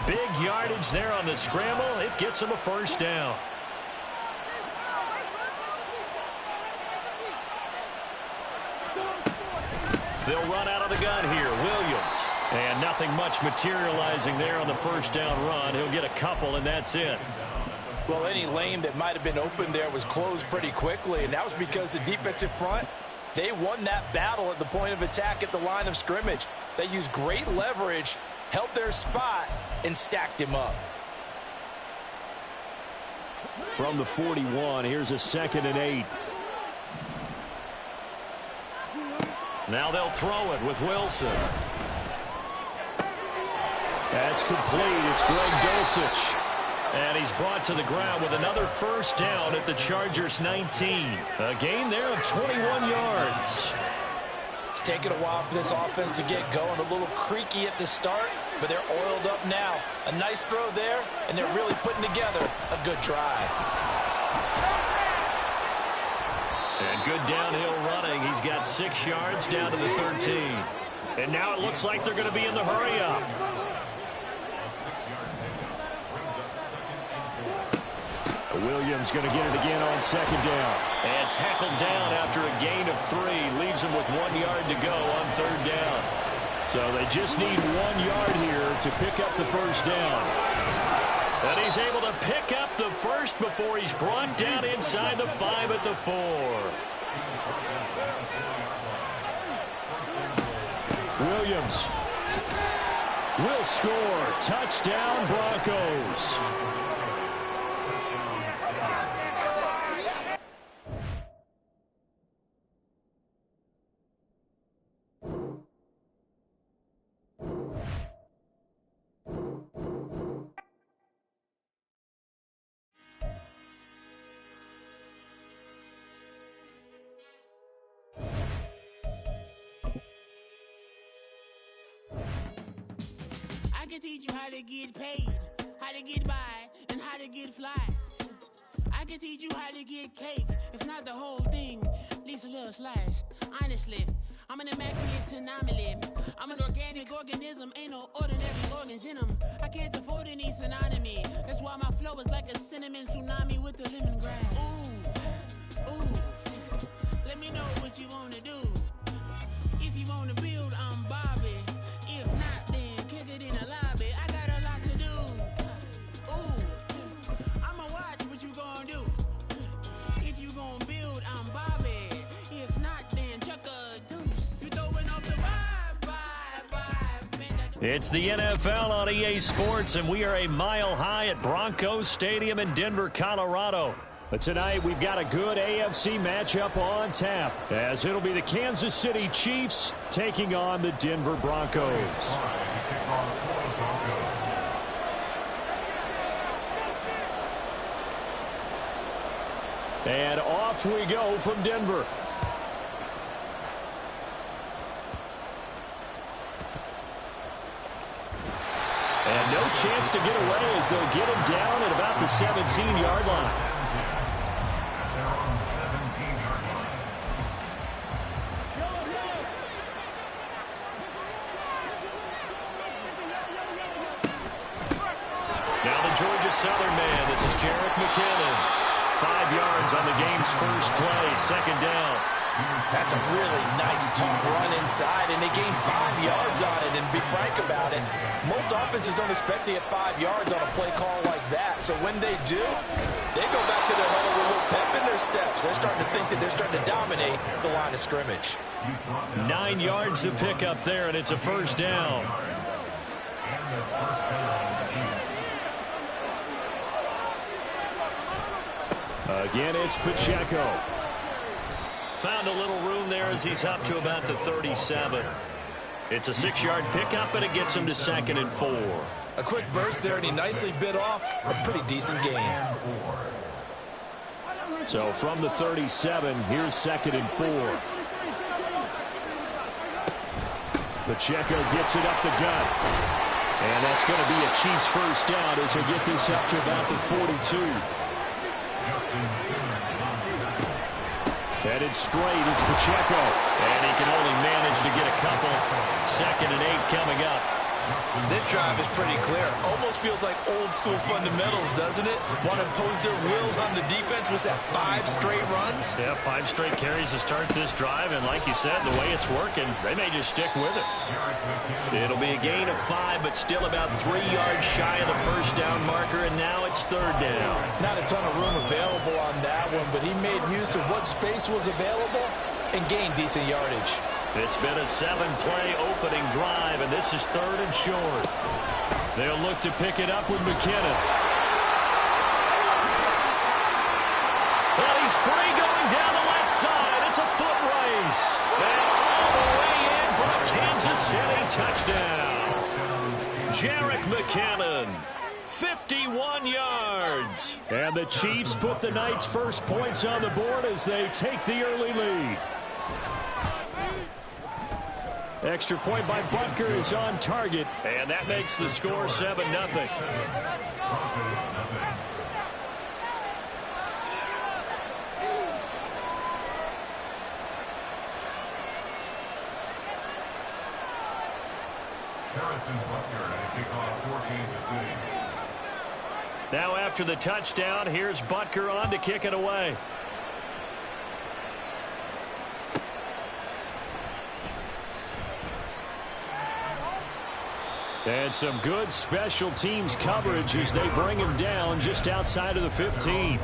Big yardage there on the scramble. It gets him a first down. They'll run out of the gun here. Williams. And nothing much materializing there on the first down run. He'll get a couple, and that's it. Well, any lane that might have been open there was closed pretty quickly, and that was because the defensive front, they won that battle at the point of attack at the line of scrimmage. They used great leverage, held their spot, and stacked him up. From the 41, here's a 2nd and 8. Now they'll throw it with Wilson. That's complete. It's Greg Dulcich. And he's brought to the ground with another first down at the Chargers' 19. A gain there of 21 yards. It's taken a while for this offense to get going. A little creaky at the start, but they're oiled up now. A nice throw there, and they're really putting together a good drive. And good downhill running. He's got 6 yards down to the 13. And now it looks like they're going to be in the hurry-up. Williams going to get it again on 2nd down. And tackled down after a gain of 3. Leaves him with 1 yard to go on 3rd down. So they just need 1 yard here to pick up the first down. And he's able to pick up the first before he's brought down inside the 5 at the 4. Williams will score. Touchdown, Broncos. I can teach you how to get paid, how to get by, and how to get fly. I can teach you how to get cake, if not the whole thing, at least a little slice. Honestly, I'm an immaculate anomaly. I'm an organic organism, ain't no ordinary organs in them. I can't afford any synonymy. That's why my flow is like a cinnamon tsunami with the lemongrass. Ooh, ooh, let me know what you wanna do. If you wanna build, I'm Bobby. If not, then kick it in the lobby. I got a lot to do. Ooh, I'ma watch what you gonna do. If you gonna build, I'm Bobby. If not, then chuck a deuce. You throwing off the vibe. It's the NFL on EA Sports, and we are a mile high at Broncos Stadium in Denver, Colorado. But tonight we've got a good AFC matchup on tap, as it'll be the Kansas City Chiefs taking on the Denver Broncos. And off we go from Denver. And no chance to get away as they'll get him down at about the 17-yard line. Now the Georgia Southern man. This is Jerick McKinnon. 5 yards on the game's first play. 2nd down. That's a really nice, tough run inside, and they gained 5 yards on it. And be frank about it, most offenses don't expect to get 5 yards on a play call like that. So when they do, they go back to their huddle with a little pep in their steps. They're starting to think that they're starting to dominate the line of scrimmage. 9 yards to pick up there, and it's a first down. Again, it's Pacheco. Found a little room there as he's up to about the 37. It's a 6-yard pickup, and it gets him to 2nd and 4. A quick burst there, and he nicely bit off a pretty decent gain. So from the 37, here's 2nd and 4. Pacheco gets it up the gut. And that's going to be a Chiefs first down as he'll get this up to about the 42. Headed straight, it's Pacheco. And he can only manage to get a couple. 2nd and 8 coming up. This drive is pretty clear. Almost feels like old school fundamentals, doesn't it? Want to impose their will on the defense. Was that 5 straight runs? Yeah, 5 straight carries to start this drive. And like you said, the way it's working, they may just stick with it. It'll be a gain of 5, but still about 3 yards shy of the first down marker. And now it's 3rd down. Not a ton of room available on that one, but he made use of what space was available and gained decent yardage. It's been a 7-play opening drive, and this is 3rd and short. They'll look to pick it up with McKinnon. Well, he's free going down the left side. It's a foot race. And all the way in for a Kansas City touchdown. Jerick McKinnon, 51 yards. And the Chiefs put the Knights' first points on the board as they take the early lead. Extra point by Butker is on target, and that makes the score 7-0. Now after the touchdown, here's Butker on to kick it away. And some good special teams coverage as they bring him down just outside of the 15.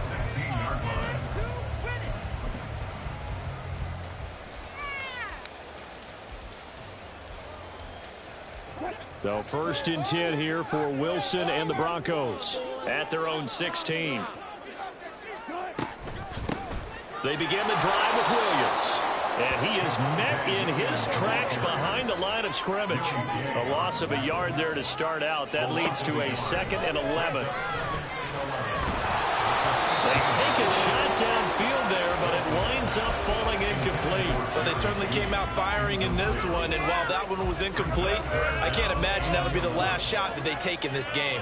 So 1st and 10 here for Wilson and the Broncos at their own 16. They begin the drive with Williams. And he is met in his tracks behind the line of scrimmage. A loss of a yard there to start out. That leads to a 2nd and 11. They take a shot downfield there, but it winds up falling incomplete. But they certainly came out firing in this one, and while that one was incomplete, I can't imagine that'll be the last shot that they take in this game.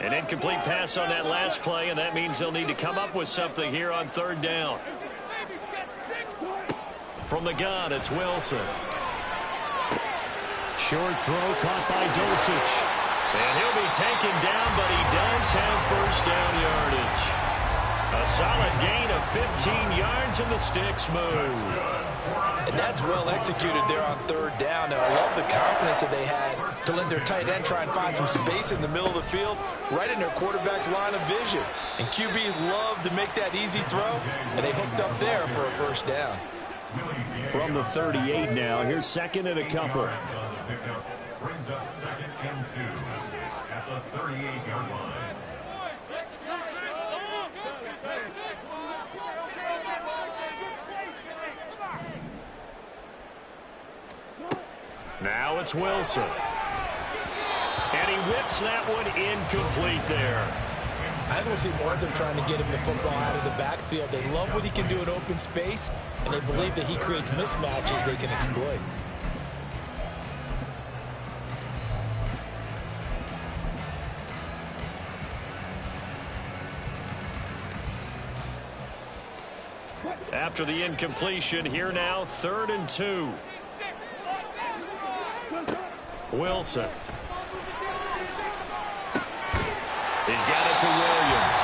An incomplete pass on that last play, and that means they'll need to come up with something here on 3rd down. From the gun, it's Wilson. Short throw caught by Dulcich. And he'll be taken down, but he does have first down yardage. A solid gain of 15 yards, and the sticks move. And that's well executed there on 3rd down. Now, I love the confidence that they had to let their tight end try and find some space in the middle of the field, right in their quarterback's line of vision. And QBs love to make that easy throw, and they hooked up there for a first down. From the 38 now, here's 2nd and a couple. Brings up 2nd and 2 at the 38-yard line. Now it's Wilson. And he whips that one incomplete there. I think we'll see more of them trying to get him the football out of the backfield. They love what he can do in open space, and they believe that he creates mismatches they can exploit. After the incompletion, here now, 3rd and 2. Wilson. He's got it to Williams.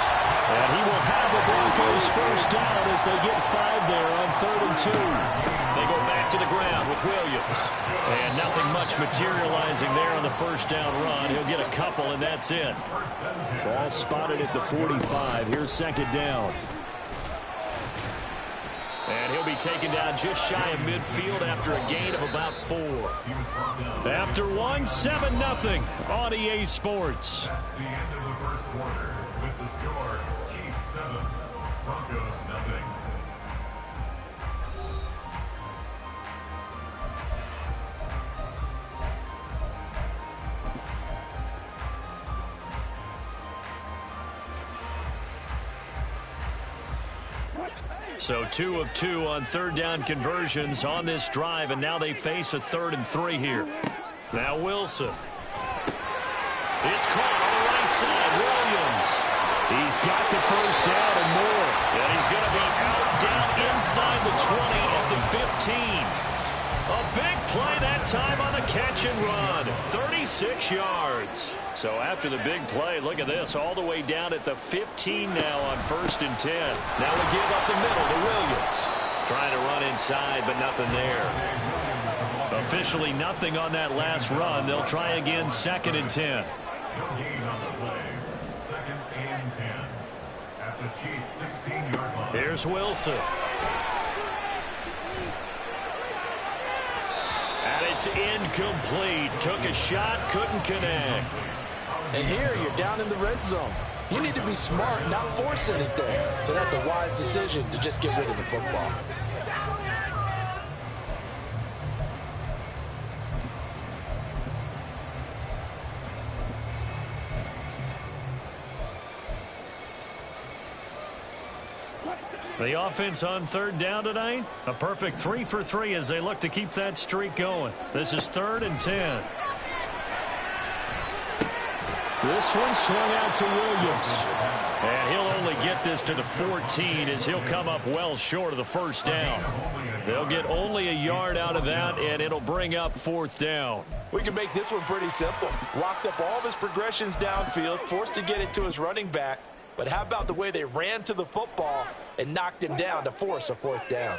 And he will have the Broncos first down as they get 5 there on 3rd and 2. They go back to the ground with Williams. And nothing much materializing there on the first down run. He'll get a couple, and that's it. Ball spotted at the 45. Here's second down. And he'll be taken down just shy of midfield after a gain of about 4. After 1, 7-0 on EA Sports. That's the end of the first quarter with the score Chiefs 7, Broncos 0. So 2 of 2 on third down conversions on this drive, and now they face a 3rd and 3 here. Now Wilson. It's caught on the right side. Williams. He's got the first down and more. And he's going to be out down inside the 20 at the 15. A big play that time on the catch and run. 36 yards. So after the big play, look at this, all the way down at the 15 now on 1st and 10. Now we give up the middle to Williams. Trying to run inside, but nothing there. Officially nothing on that last run. They'll try again 2nd and 10. No gain on the play. 2nd and 10. At the Chiefs' 16-yard line. Here's Wilson. And it's incomplete. Took a shot, couldn't connect. And here you're down in the red zone. You need to be smart, not force anything. So that's a wise decision to just get rid of the football. The offense on third down tonight, a perfect 3 for 3 as they look to keep that streak going. This is 3rd and 10. This one swung out to Williams. And he'll only get this to the 14 as he'll come up well short of the first down. They'll get only a yard out of that, and it'll bring up 4th down. We can make this one pretty simple. Locked up all of his progressions downfield, forced to get it to his running back. But how about the way they ran to the football and knocked him down to force a 4th down?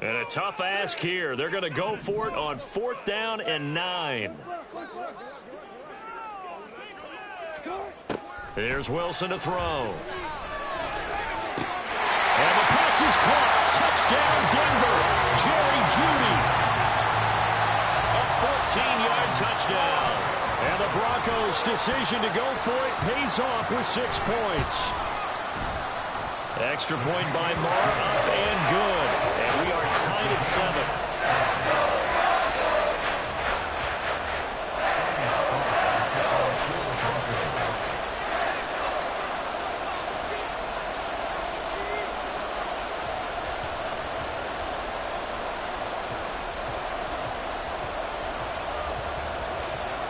And a tough ask here. They're going to go for it on 4th down and 9. Here's Wilson to throw. And the pass is caught. Touchdown, Denver. Jerry Jeudy. A 14-yard touchdown. And the Broncos' decision to go for it pays off with 6 points. Extra point by Marr, up and good. And we are tied at 7.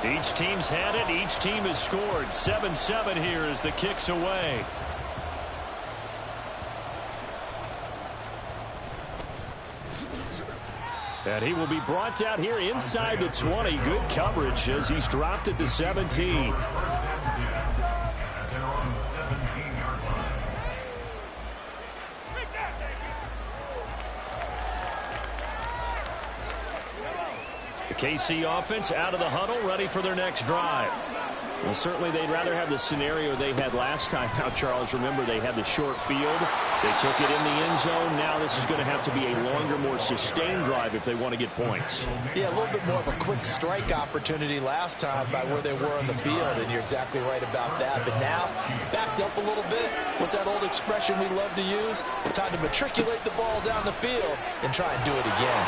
Each team's had it. Each team has scored. 7-7 here as the kick's away. And he will be brought down here inside the 20. Good coverage as he's dropped at the 17. The KC offense out of the huddle, ready for their next drive. Well, certainly they'd rather have the scenario they had last time. Now, Charles, remember they had the short field. They took it in the end zone. Now this is going to have to be a longer, more sustained drive if they want to get points. Yeah, a little bit more of a quick strike opportunity last time by where they were on the field, and you're exactly right about that. But now, backed up a little bit. What's that old expression we love to use? Time to matriculate the ball down the field and try and do it again.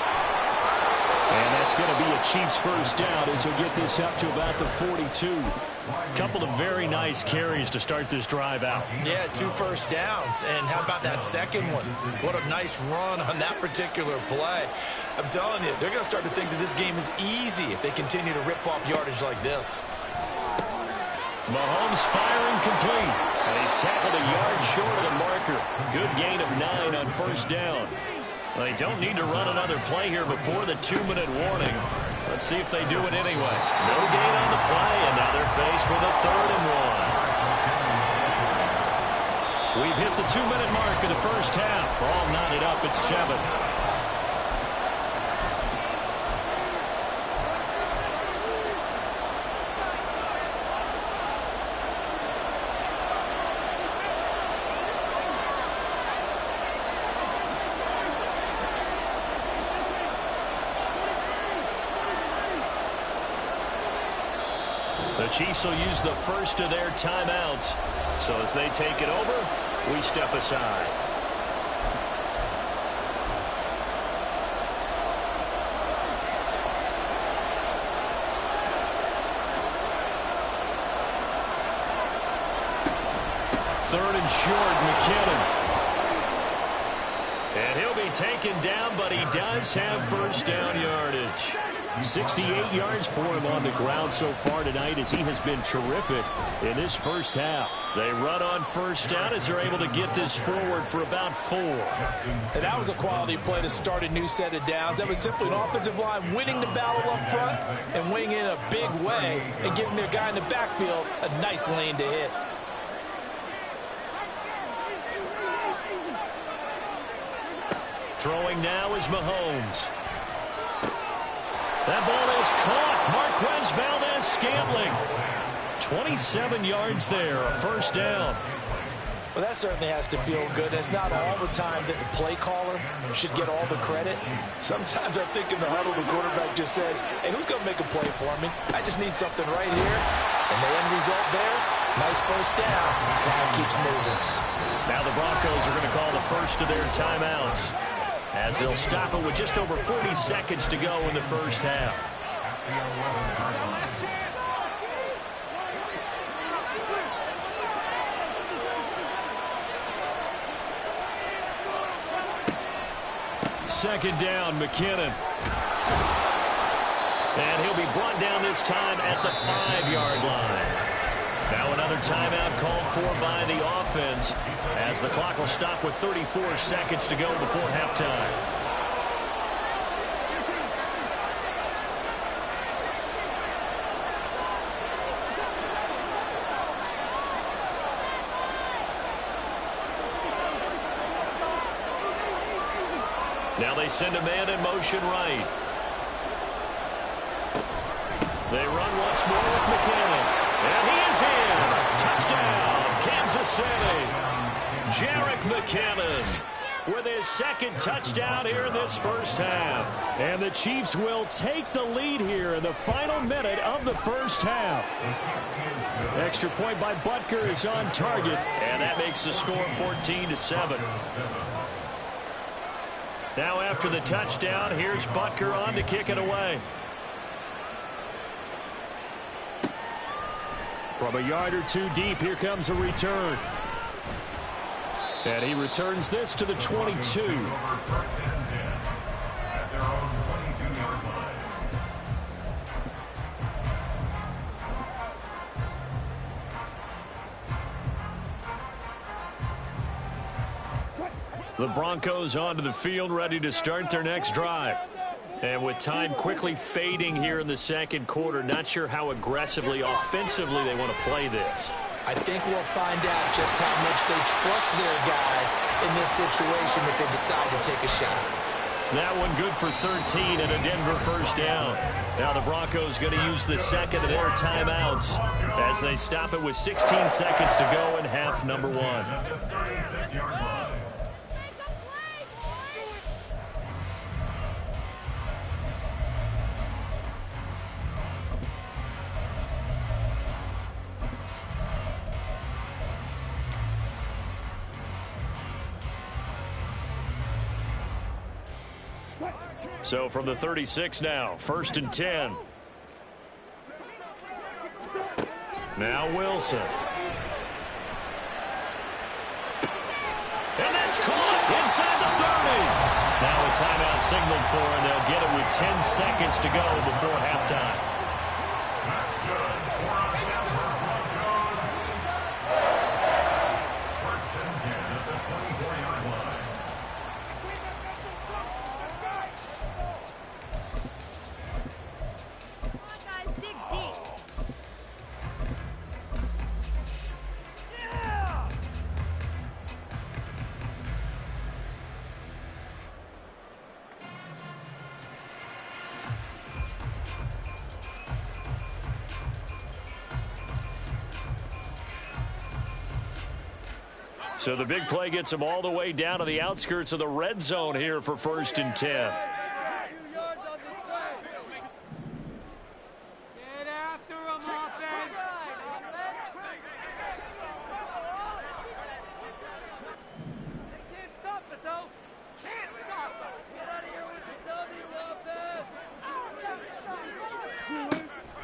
And that's going to be a Chiefs first down as he'll get this up to about the 42. Couple of very nice carries to start this drive out. Yeah, 2 first downs. And how about that second one? What a nice run on that particular play. I'm telling you, they're going to start to think that this game is easy if they continue to rip off yardage like this. Mahomes firing complete. And he's tackled a yard short of the marker. Good gain of 9 on first down. They don't need to run another play here before the 2-minute warning. Let's see if they do it anyway. No gain on the play, and now they're faced with a 3rd and 1. We've hit the 2-minute mark of the first half. All knotted up at 7. The Chiefs will use the first of their timeouts. So as they take it over, we step aside. Third and short, McKinnon. And he'll be taken down, but he does have first down yardage. 68 yards for him on the ground so far tonight as he has been terrific in this first half. They run on first down as they're able to get this forward for about 4. And that was a quality play to start a new set of downs. That was simply an offensive line winning the battle up front and winning in a big way and giving their guy in the backfield a nice lane to hit. Throwing now is Mahomes. That ball is caught. Marquez Valdez-Scantling. 27 yards there, a first down. Well, that certainly has to feel good. It's not all the time that the play caller should get all the credit. Sometimes I think in the huddle, the quarterback just says, hey, who's going to make a play for me? I just need something right here. And the end result there, nice first down. Time keeps moving. Now the Broncos are going to call the first of their timeouts, as they'll stop it with just over 40 seconds to go in the first half. Second down, McKinnon. And he'll be brought down this time at the 5-yard line. Now another timeout called for by the offense, as the clock will stop with 34 seconds to go before halftime. Now they send a man in motion right. They run once more with McKinnon. And he is in. Touchdown, Kansas City. Jerick McKinnon with his second touchdown here in this first half. And the Chiefs will take the lead here in the final minute of the first half. Extra point by Butker is on target, and that makes the score 14-7. Now after the touchdown, here's Butker on to kick it away. From a yard or two deep, here comes a return. And he returns this to the 22. The Broncos onto the field, ready to start their next drive. And with time quickly fading here in the second quarter, not sure how aggressively, offensively they want to play this. I think we'll find out just how much they trust their guys in this situation if they decide to take a shot. That one good for 13 and a Denver first down. Now the Broncos going to use the second of their timeouts as they stop it with 16 seconds to go in half number 1. So from the 36 now, first and 10. Now Wilson. And that's caught inside the 30. Now a timeout signaled for, and they'll get it with 10 seconds to go before halftime. That's good. 4 on the number, Broncos. First and 10 at the 24-yard line. So the big play gets them all the way down to the outskirts of the red zone here for first and 10. Get after him, offense.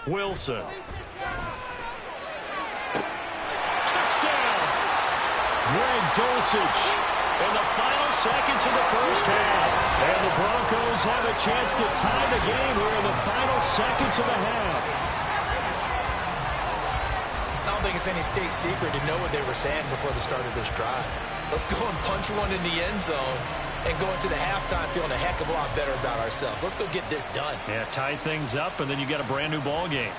Wilson. Touchdown! Greg Dulcich in the final seconds of the first half. And the Broncos have a chance to tie the game here in the final seconds of the half. I don't think it's any state secret to know what they were saying before the start of this drive. Let's go and punch one in the end zone and go into the halftime feeling a heck of a lot better about ourselves. Let's go get this done. Yeah, tie things up, and then you get a brand new ball game.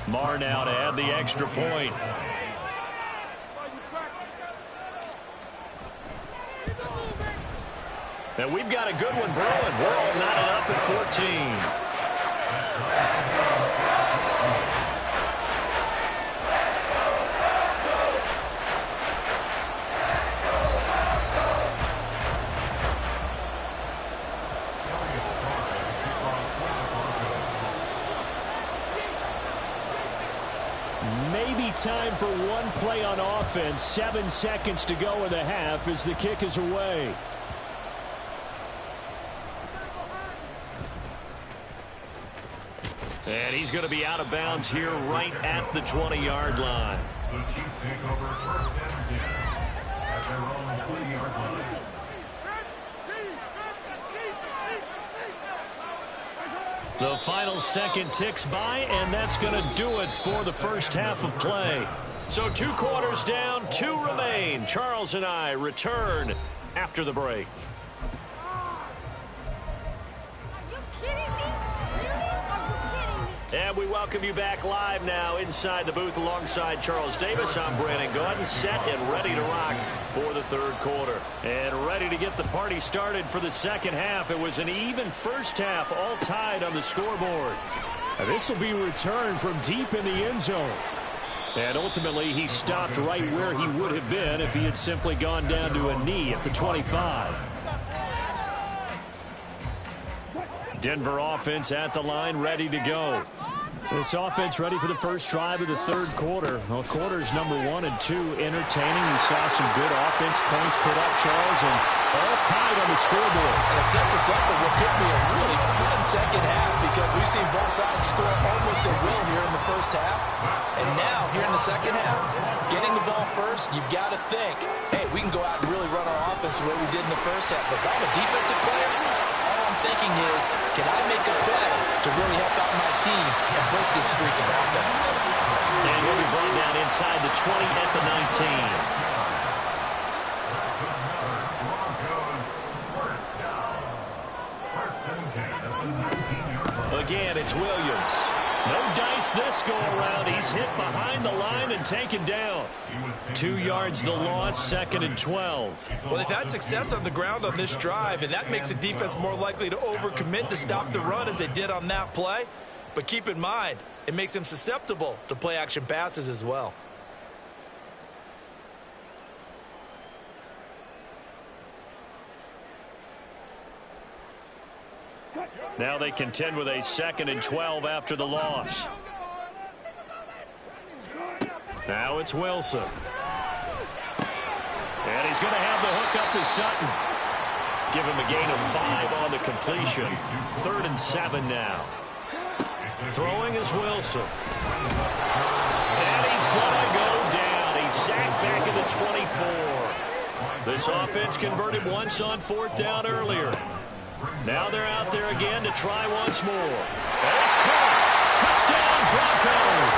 Marr now to add the extra point. And we've got a good one brewing. We're all knotted up at 14. Maybe time for one play on offense. 7 seconds to go in the half as the kick is away. And he's going to be out of bounds here right at the 20-yard line. The Chiefs take over first and 10 at their own 20-yard line. The final second ticks by, and that's going to do it for the first half of play. So 2 quarters down, 2 remain. Charles and I return after the break. And we welcome you back live now inside the booth alongside Charles Davis. I'm Brandon Gordon, set and ready to rock for the third quarter. And ready to get the party started for the second half. It was an even first half, all tied on the scoreboard. This will be returned from deep in the end zone. And ultimately, he stopped right where he would have been if he had simply gone down to a knee at the 25. Denver offense at the line, ready to go. This offense ready for the first drive of the third quarter. Well, quarters number 1 and 2 entertaining. We saw some good offense points put up, Charles, and all tied on the scoreboard. And it sets us up for what could be a really fun second half because we've seen both sides score almost at will here in the first half. And now, here in the second half, getting the ball first, you've got to think, hey, we can go out and really run our offense the way we did in the first half. But if I'm a defensive player, all I'm thinking is, can I make a play to really help out my team and break this streak of offense? And he'll be brought down inside the 20 at the 19. Again, it's Williams. No dice this go-around. He's hit behind the line and taken down. 2 yards the loss, 2nd and 12. Well, they've had success on the ground on this drive, and that makes the defense more likely to overcommit to stop the run as they did on that play. But keep in mind, it makes them susceptible to play-action passes as well. Now they contend with a 2nd and 12 after the loss. Now it's Wilson. And he's going to have the hook up to Sutton. Give him a gain of 5 on the completion. 3rd and 7 now. Throwing is Wilson. And he's going to go down. He's sacked back at the 24. This offense converted once on 4th down earlier. Now they're out there again to try once more. And it's caught. Touchdown, Broncos.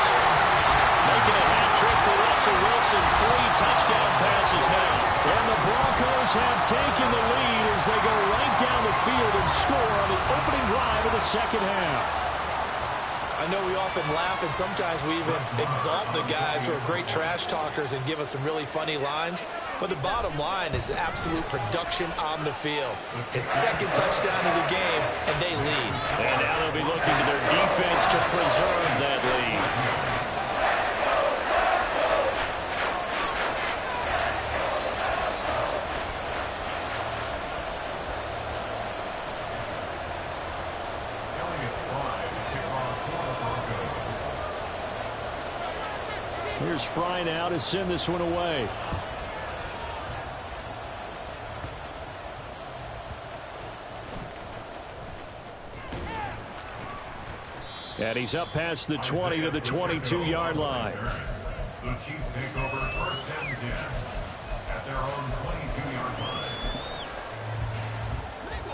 Making a hat trick for Russell Wilson. 3 touchdown passes now. And the Broncos have taken the lead as they go right down the field and score on the opening drive of the second half. I know we often laugh and sometimes we even exalt the guys who are great trash talkers and give us some really funny lines. But the bottom line is absolute production on the field. His 2nd touchdown of the game, and they lead. And now they'll be looking to their defense to preserve that lead. Here's Fry now to send this one away. And he's up past the 20 to the 22-yard line. The Chiefs take over first and 10 at their own 22-yard line.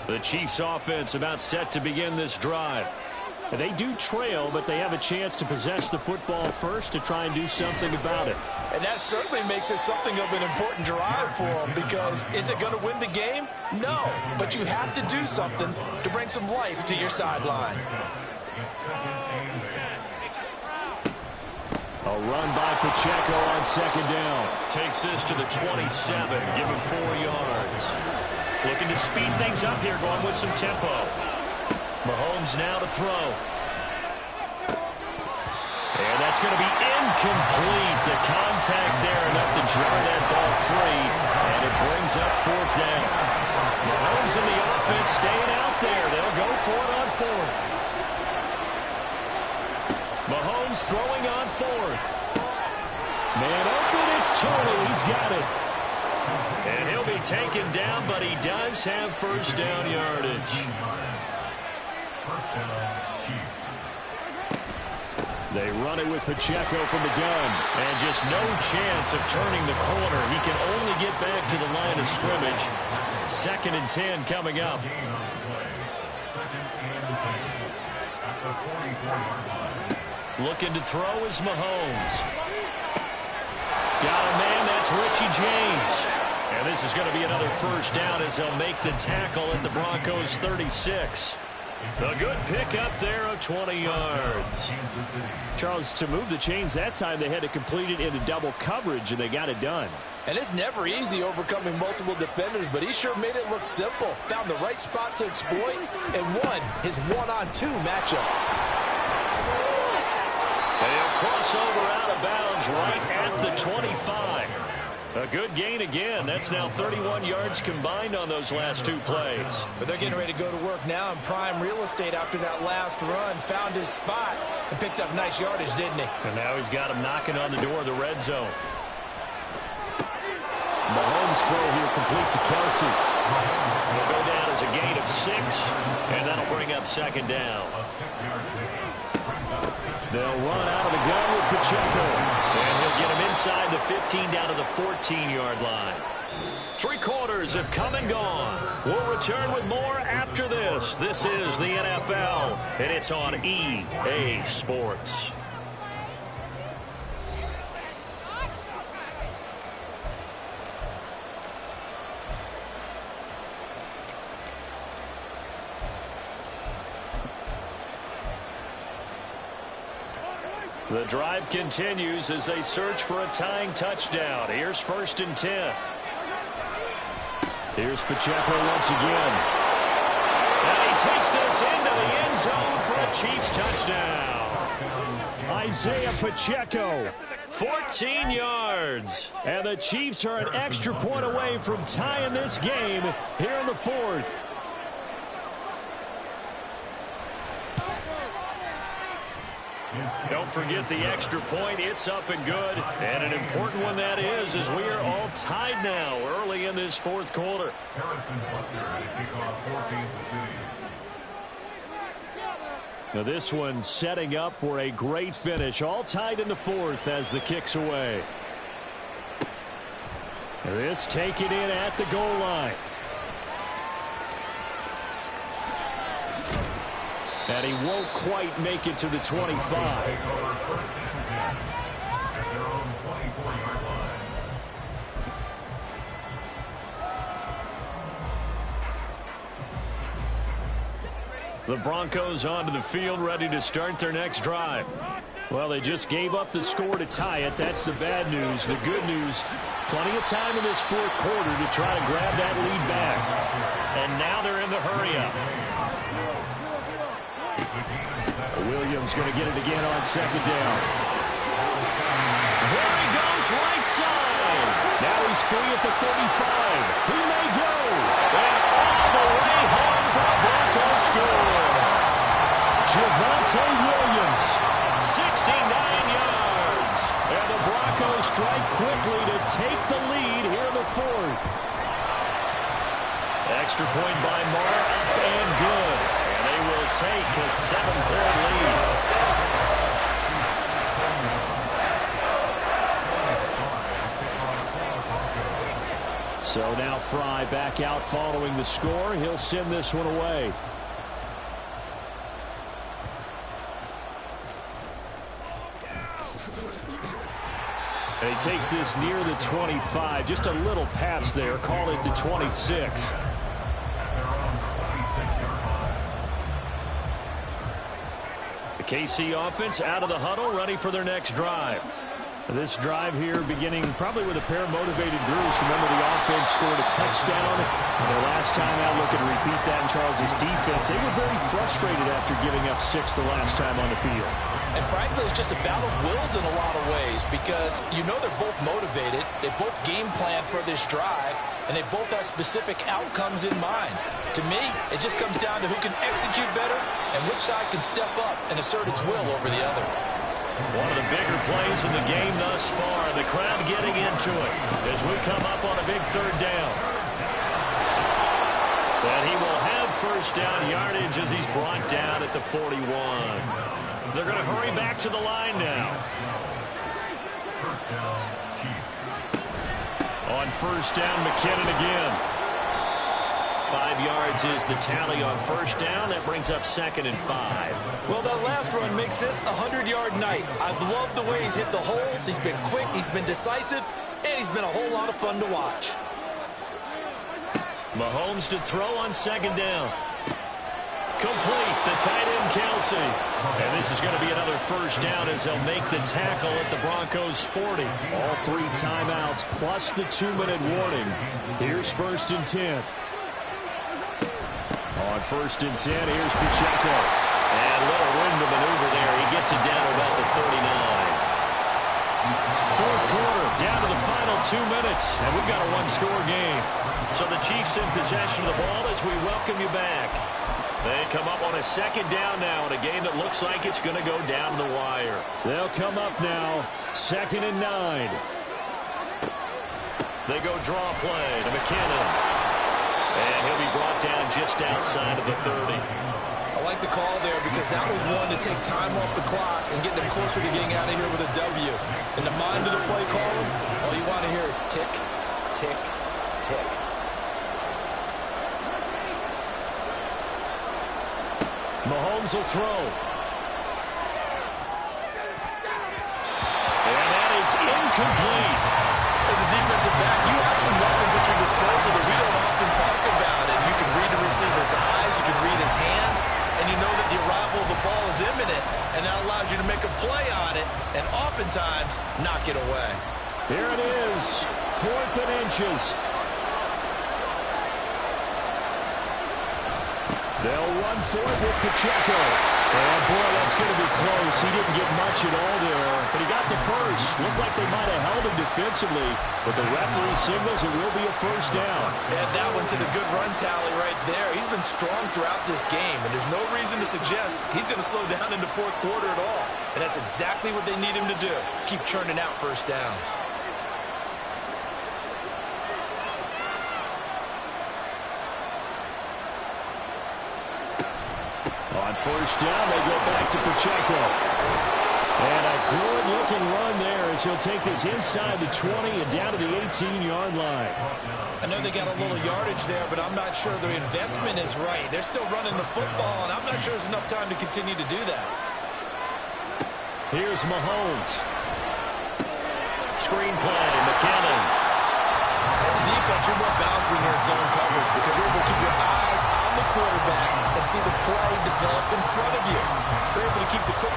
The Chiefs offense about set to begin this drive. They do trail, but they have a chance to possess the football first to try and do something about it. And that certainly makes it something of an important drive for them, because is it going to win the game? No, but you have to do something to bring some life to your sideline. A run by Pacheco on second down. Takes this to the 27, give him 4 yards. Looking to speed things up here, going with some tempo. Mahomes now to throw. And that's going to be incomplete. The contact there enough to jar that ball free, and it brings up 4th down. Mahomes and the offense staying out there. They'll go for it on 4th. Mahomes throwing on 4th. Man open, it's Tony. He's got it. And he'll be taken down, but he does have first down yardage. They run it with Pacheco from the gun. And just no chance of turning the corner. He can only get back to the line of scrimmage. 2nd and 10 coming up. Looking to throw is Mahomes. Got a man, that's Richie James. And this is going to be another first down as they'll make the tackle at the Broncos' 36. A good pickup there of 20 yards. Charles, to move the chains that time, they had to complete it into double coverage, and they got it done. And it's never easy overcoming multiple defenders, but he sure made it look simple. Found the right spot to exploit and won his 1-on-2 matchup. And he'll cross over out of bounds right at the 25. A good gain again. That's now 31 yards combined on those last 2 plays. But they're getting ready to go to work now in prime real estate after that last run. Found his spot and picked up nice yardage, didn't he? And now he's got him knocking on the door of the red zone. Mahomes throw here complete to Kelsey. Will go down as a gain of 6, and that'll bring up 2nd down. They'll run out of the gun with Pacheco. And he'll get him inside the 15 down to the 14-yard line. 3 quarters have come and gone. We'll return with more after this. This is the NFL, and it's on EA Sports. The drive continues as they search for a tying touchdown. Here's 1st and 10. Here's Pacheco once again. And he takes this into the end zone for a Chiefs touchdown. Isaiah Pacheco. 14 yards. And the Chiefs are an extra point away from tying this game here in the 4th. Don't forget the extra point. It's up and good. And an important one that is, as we are all tied now early in this 4th quarter. Now this one setting up for a great finish. All tied in the 4th as the kick's away. This taken in at the goal line. And he won't quite make it to the 25. The Broncos onto the field, ready to start their next drive. Well, they just gave up the score to tie it. That's the bad news. The good news, plenty of time in this 4th quarter to try to grab that lead back. And now they're in the hurry-up. Williams going to get it again on 2nd down. There he goes, right side. Now he's free at the 35. He may go. And all the way home for the Broncos score. Javonte Williams. 69 yards. And the Broncos quickly to take the lead here in the fourth. Extra point by Marr, up and good. And they will take a 7-point lead. So now Fry back out following the score. He'll send this one away. And he takes this near the 25. Just a little pass there. Call it the 26. The KC offense out of the huddle, ready for their next drive. This drive here beginning probably with a pair of motivated groups. Remember, the offense scored a touchdown. Their last time out, look and repeat that in Charles' defense. They were very frustrated after giving up 6 the last time on the field. And frankly, it's just a battle of wills in a lot of ways because you know they're both motivated. They both game plan for this drive, and they both have specific outcomes in mind. To me, it just comes down to who can execute better and which side can step up and assert its will over the other. One of the bigger plays in the game thus far. The crowd getting into it as we come up on a big third down. And he will have first down yardage as he's brought down at the 41. They're going to hurry back to the line now. First down, Chiefs. On first down, McKinnon again. 5 yards is the tally on first down. That brings up 2nd and 5. Well, that last run makes this a 100-yard night. I've loved the way he's hit the holes. He's been quick, he's been decisive, and he's been a whole lot of fun to watch. Mahomes to throw on 2nd down. Complete, the tight end Kelsey. And this is going to be another first down as they'll make the tackle at the Broncos 40. All 3 timeouts plus the 2-minute warning. Here's 1st and 10. On 1st and 10, here's Pacheco. And a little room to maneuver there. He gets it down to about the 39. Fourth quarter, down to the final 2 minutes. And we've got a one-score game. So the Chiefs in possession of the ball as we welcome you back. They come up on a 2nd down now in a game that looks like it's going to go down the wire. They'll come up now, 2nd and 9. They go draw play to McKinnon. And he'll be brought down just outside of the 30. I like the call there because that was one to take time off the clock and get them closer to getting out of here with a W. In the mind of the play caller, all you want to hear is tick, tick, tick. Mahomes will throw. And that is incomplete. As a defensive back, you have some weapons at your disposal that we don't often talk about. And you can read the receiver's eyes, you can read his hands, and you know that the arrival of the ball is imminent, and that allows you to make a play on it and oftentimes knock it away. Here it is, 4th and inches. They'll run for it with Pacheco. And, boy, that's going to be close. He didn't get much at all there, but he got the first. Looked like they might have held him defensively, but the referee signals it will be a first down. Add that one to the good run tally right there. He's been strong throughout this game, and there's no reason to suggest he's going to slow down in the fourth quarter at all. And that's exactly what they need him to do. Keep churning out first downs. On first down, they go back to Pacheco. And a good-looking run there as he'll take this inside the 20 and down to the 18-yard line. I know they got a little yardage there, but I'm not sure their investment is right. They're still running the football, and I'm not sure there's enough time to continue to do that. Here's Mahomes. Screen play, McKinnon. As a defense, you're more balanced when you're in zone coverage because you're able to keep your eyes on the quarterback and see the play develop in front of you. You're able to keep the quick.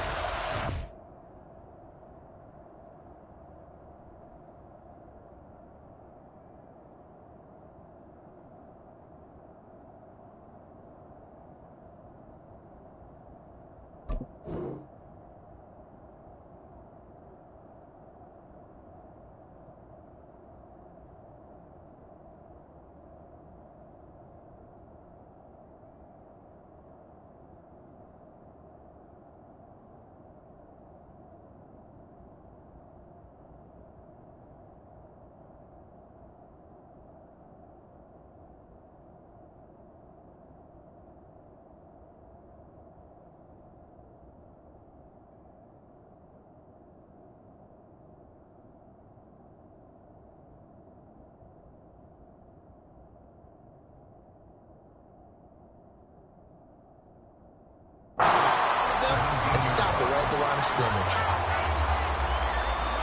and stop it right at the line of scrimmage.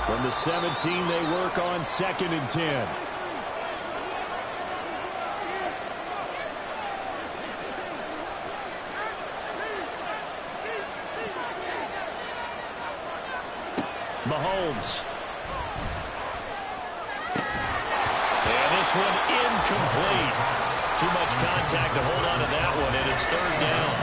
From the 17, they work on 2nd and 10. Mahomes. And this one incomplete. Too much contact to hold on to that one, and it's 3rd down.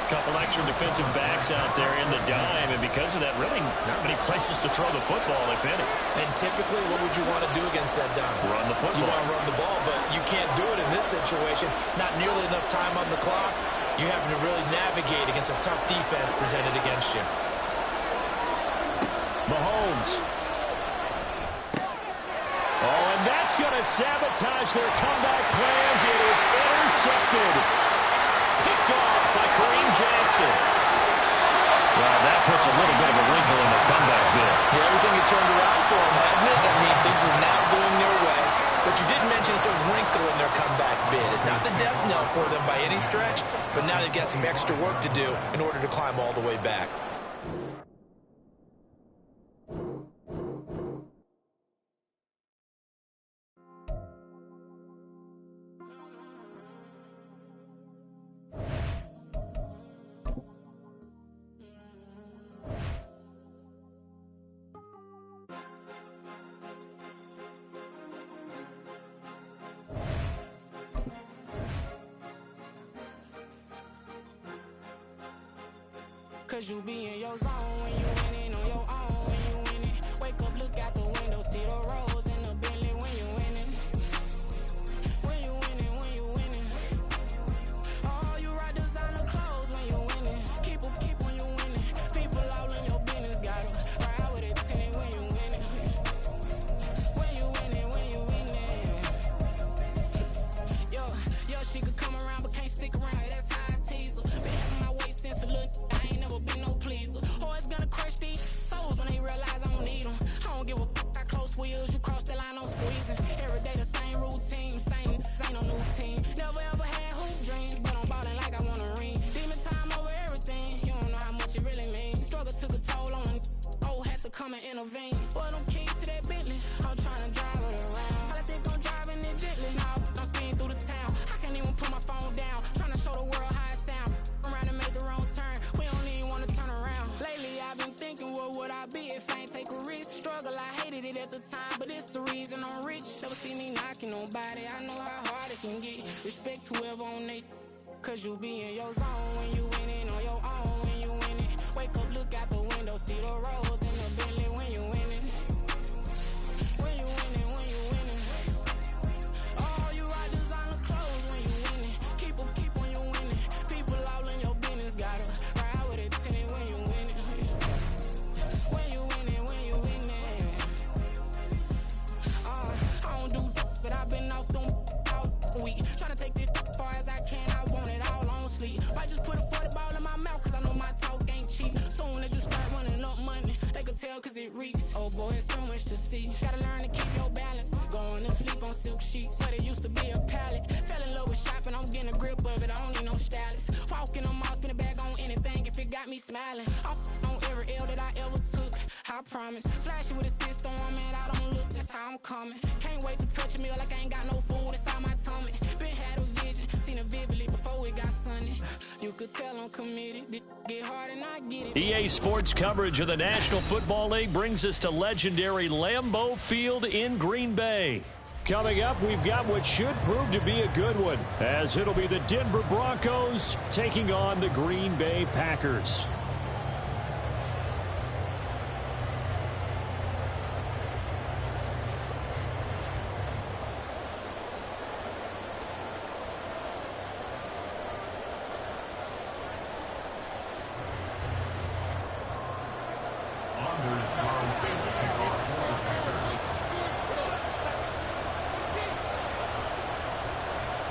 Couple extra defensive backs out there in the dime, and because of that, really not many places to throw the football, if any. And typically, what would you want to do against that dime? Run the football. You want to run the ball, but you can't do it in this situation. Not nearly enough time on the clock. You having to really navigate against a tough defense presented against you. Mahomes. Oh, and that's going to sabotage their comeback plans. It is intercepted. Picked off by Kareem Jackson. Well, that puts a little bit of a wrinkle in their comeback bid. Yeah, everything had turned around for them, hadn't it? I mean, things are now going their way. But you did mention it's a wrinkle in their comeback bid. It's not the death knell for them by any stretch, but now they've got some extra work to do in order to climb all the way back. Cause you be in your zone when you winning on your own. When you winning, wake up, look out the window, see the rose in the Bentley when you winning. When you winning, when you winning. Oh, you ride designer clothes when you winning. Keep when you winning. People all in your business, gotta ride with it tinted when you winning. When you winning, when you winning. Yo, she could come around but can't stick around. That's how I tease her. Been having my waist since a little. I ain't never been no pleaser. Always gonna crush these souls when they realize I don't need them. I don't give a f*** how close wheels. You cross the line, I'm squeezing. Every day the same routine, same ain't no new team. Never ever had hoop dreams, but I'm ballin' like I want a ring. Demon time over everything. You don't know how much it really means. Struggle took a toll on them. Oh, had to come and intervene. Boy, them keys to that Bentley. I'm tryna drive it around. I think I'm driving it gently. Now I'm speeding through the town. I can't even put my phone down. Tryna show the world how it sound. Around and make the wrong turn. We don't even wanna turn around. Lately I've been thinking, what would I be if I ain't take a risk? Struggle, I hated it at the time, but it's the reason I'm rich. Never see me knocking nobody. I know how hard it can get. Respect whoever on they. Cause you be in your zone when you winning on your own. When you winning, wake up, look out the window, see the rose in the Bentley when you winning. When you winning, when you winning. Oh, you ride designer clothes when you winning. Keep when you winning. People all in your business, gotta ride with it tinted when you winning. When you winning, when you winning. I don't do but I've been off them all week. Tryna take this far as I can, I want it all on sleep. Might just put a 40 ball in my mouth, cause I know my talk ain't cheap. Soon as you start running up money, they could tell cause it reeks. Oh boy, it's so much to see. Gotta learn to keep your balance. Going to sleep on silk sheets, but it used to be a pallet. Fell in love with shopping, I'm getting a grip of it, I don't need no stylist. Walking them off, spin a bag on anything if it got me smiling. I'm on every L that I ever took, I promise. Flashy with a system, man, I don't look, that's how I'm coming. Can't wait to touch a meal like I ain't got no food inside my tummy. Been had a vision, seen it vividly before it got sunny. You could tell I'm committed, this get hard and I get it. EA Sports coverage of the National Football League brings us to legendary Lambeau Field in Green Bay. Coming up, we've got what should prove to be a good one, as it'll be the Denver Broncos taking on the Green Bay Packers.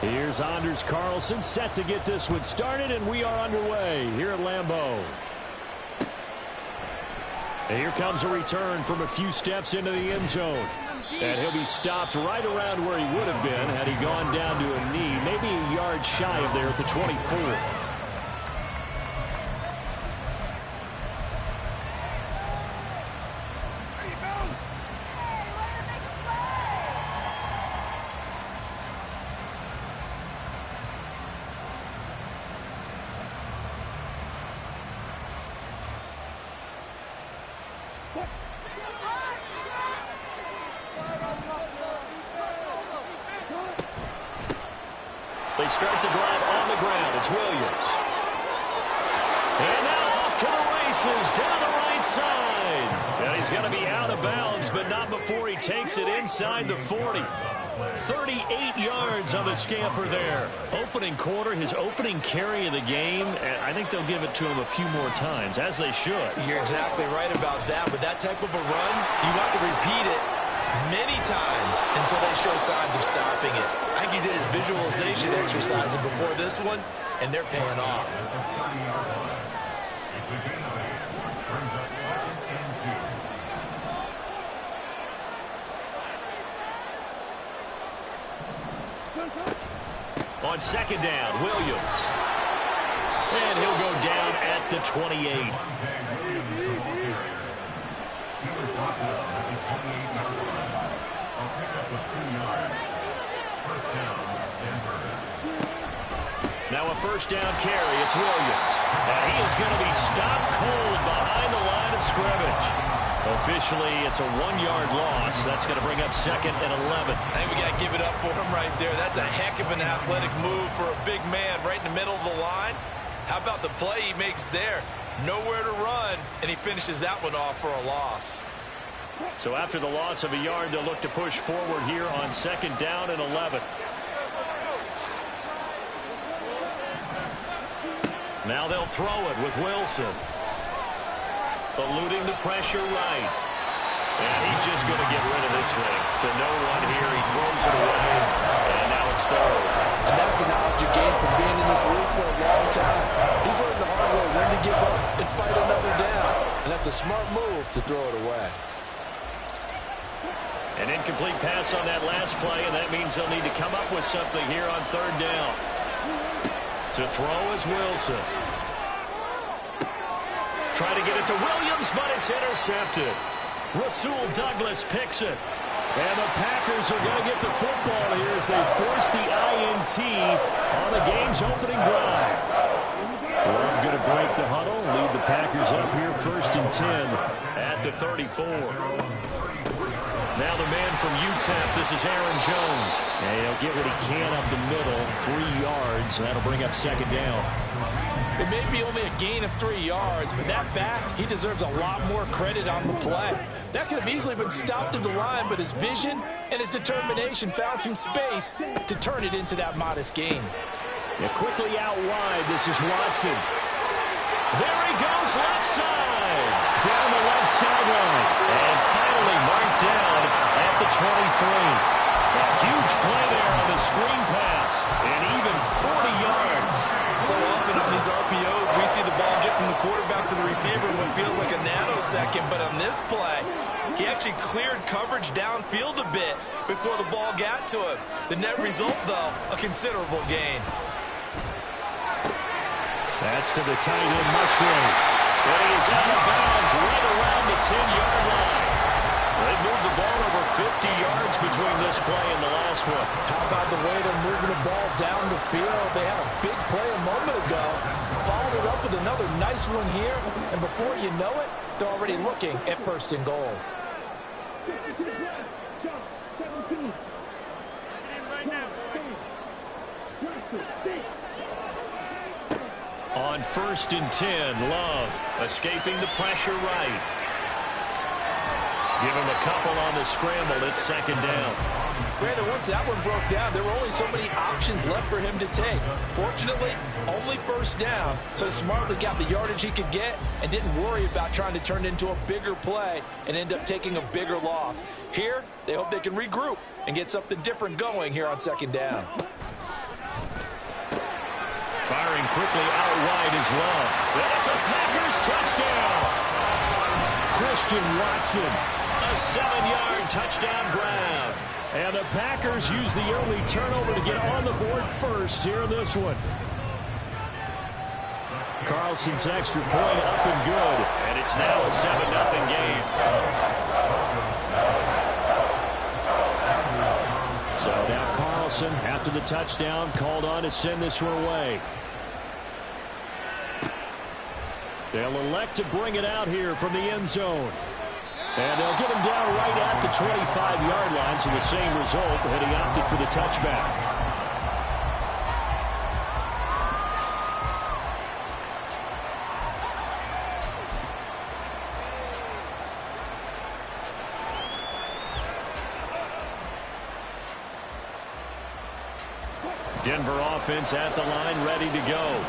Here's Anders Carlson set to get this one started, and we are underway here at Lambeau. And here comes a return from a few steps into the end zone. And he'll be stopped right around where he would have been had he gone down to a knee, maybe a yard shy of there at the 24. They start the drive on the ground. It's Williams. And now off to the races down the right side. And he's going to be out of bounds, but not before he takes it inside the 40. 38 yards on the scamper there. Opening quarter, his opening carry of the game, and I think they'll give it to him a few more times, as they should. You're exactly right about that. With that type of a run, you want to repeat it many times until they show signs of stopping it. I think he did his visualization exercises before this one, and they're paying off. On second down, Williams. And he'll go down at the 28. Now a first down carry. It's Williams. And he is going to be stopped cold behind the line of scrimmage. Officially, it's a 1-yard loss. That's going to bring up second and 11. I think we got to give it up for him right there. That's a heck of an athletic move for a big man right in the middle of the line. How about the play he makes there? Nowhere to run, and he finishes that one off for a loss. So after the loss of a yard, they'll look to push forward here on second down and 11. Now they'll throw it with Wilson. Eluding the pressure right. And he's just going to get rid of this thing. To no one here. He throws it away. And now it's third. And that's the knowledge you gain from being in this league for a long time. He's learned the hard way when to give up and fight another down. And that's a smart move to throw it away. An incomplete pass on that last play, and that means they'll need to come up with something here on third down. To throw is Wilson. Try to get it to Williams, but it's intercepted. Rasul Douglas picks it. And the Packers are going to get the football here as they force the INT on the game's opening drive. We're going to break the huddle, lead the Packers up here first and 10 at the 34. Now the man from UTEP, this is Aaron Jones. And he'll get what he can up the middle, 3 yards. That'll bring up second down. It may be only a gain of 3 yards, but that back, he deserves a lot more credit on the play. That could have easily been stopped at the line, but his vision and his determination found some space to turn it into that modest gain. Yeah, quickly out wide, this is Watson. There he goes, left side. Down the left sideline. And finally marked down at the 23. A huge play there on the screen pass. And even 40 yards. So often on these RPOs, we see the ball get from the quarterback to the receiver in what feels like a nanosecond. But on this play, he actually cleared coverage downfield a bit before the ball got to him. The net result, though, a considerable gain. That's to the tight end, Musgrave. And he is out of bounds right around the 10-yard line. They moved the ball over 50 yards between this play and the last one. How about the way they're moving the ball down the field? They had a big play a moment ago, followed it up with another nice one here, and before you know it, they're already looking at first and goal. On first and 10, Love escaping the pressure right. Give him a couple on the scramble. It's second down. Brandon, once that one broke down, there were only so many options left for him to take. Fortunately, only first down, so smartly got the yardage he could get and didn't worry about trying to turn it into a bigger play and end up taking a bigger loss. Here, they hope they can regroup and get something different going here on second down. Firing quickly out wide is Love. That's a Packers touchdown. Christian Watson, a 7-yard touchdown grab. And the Packers use the early turnover to get on the board first here in this one. Carlson's extra point up and good. And it's now a 7-0 game. So now Carlson, after the touchdown, called on to send this one away. They'll elect to bring it out here from the end zone. And they'll get him down right at the 25-yard line, so the same result, and he opted for the touchback. Denver offense at the line, ready to go.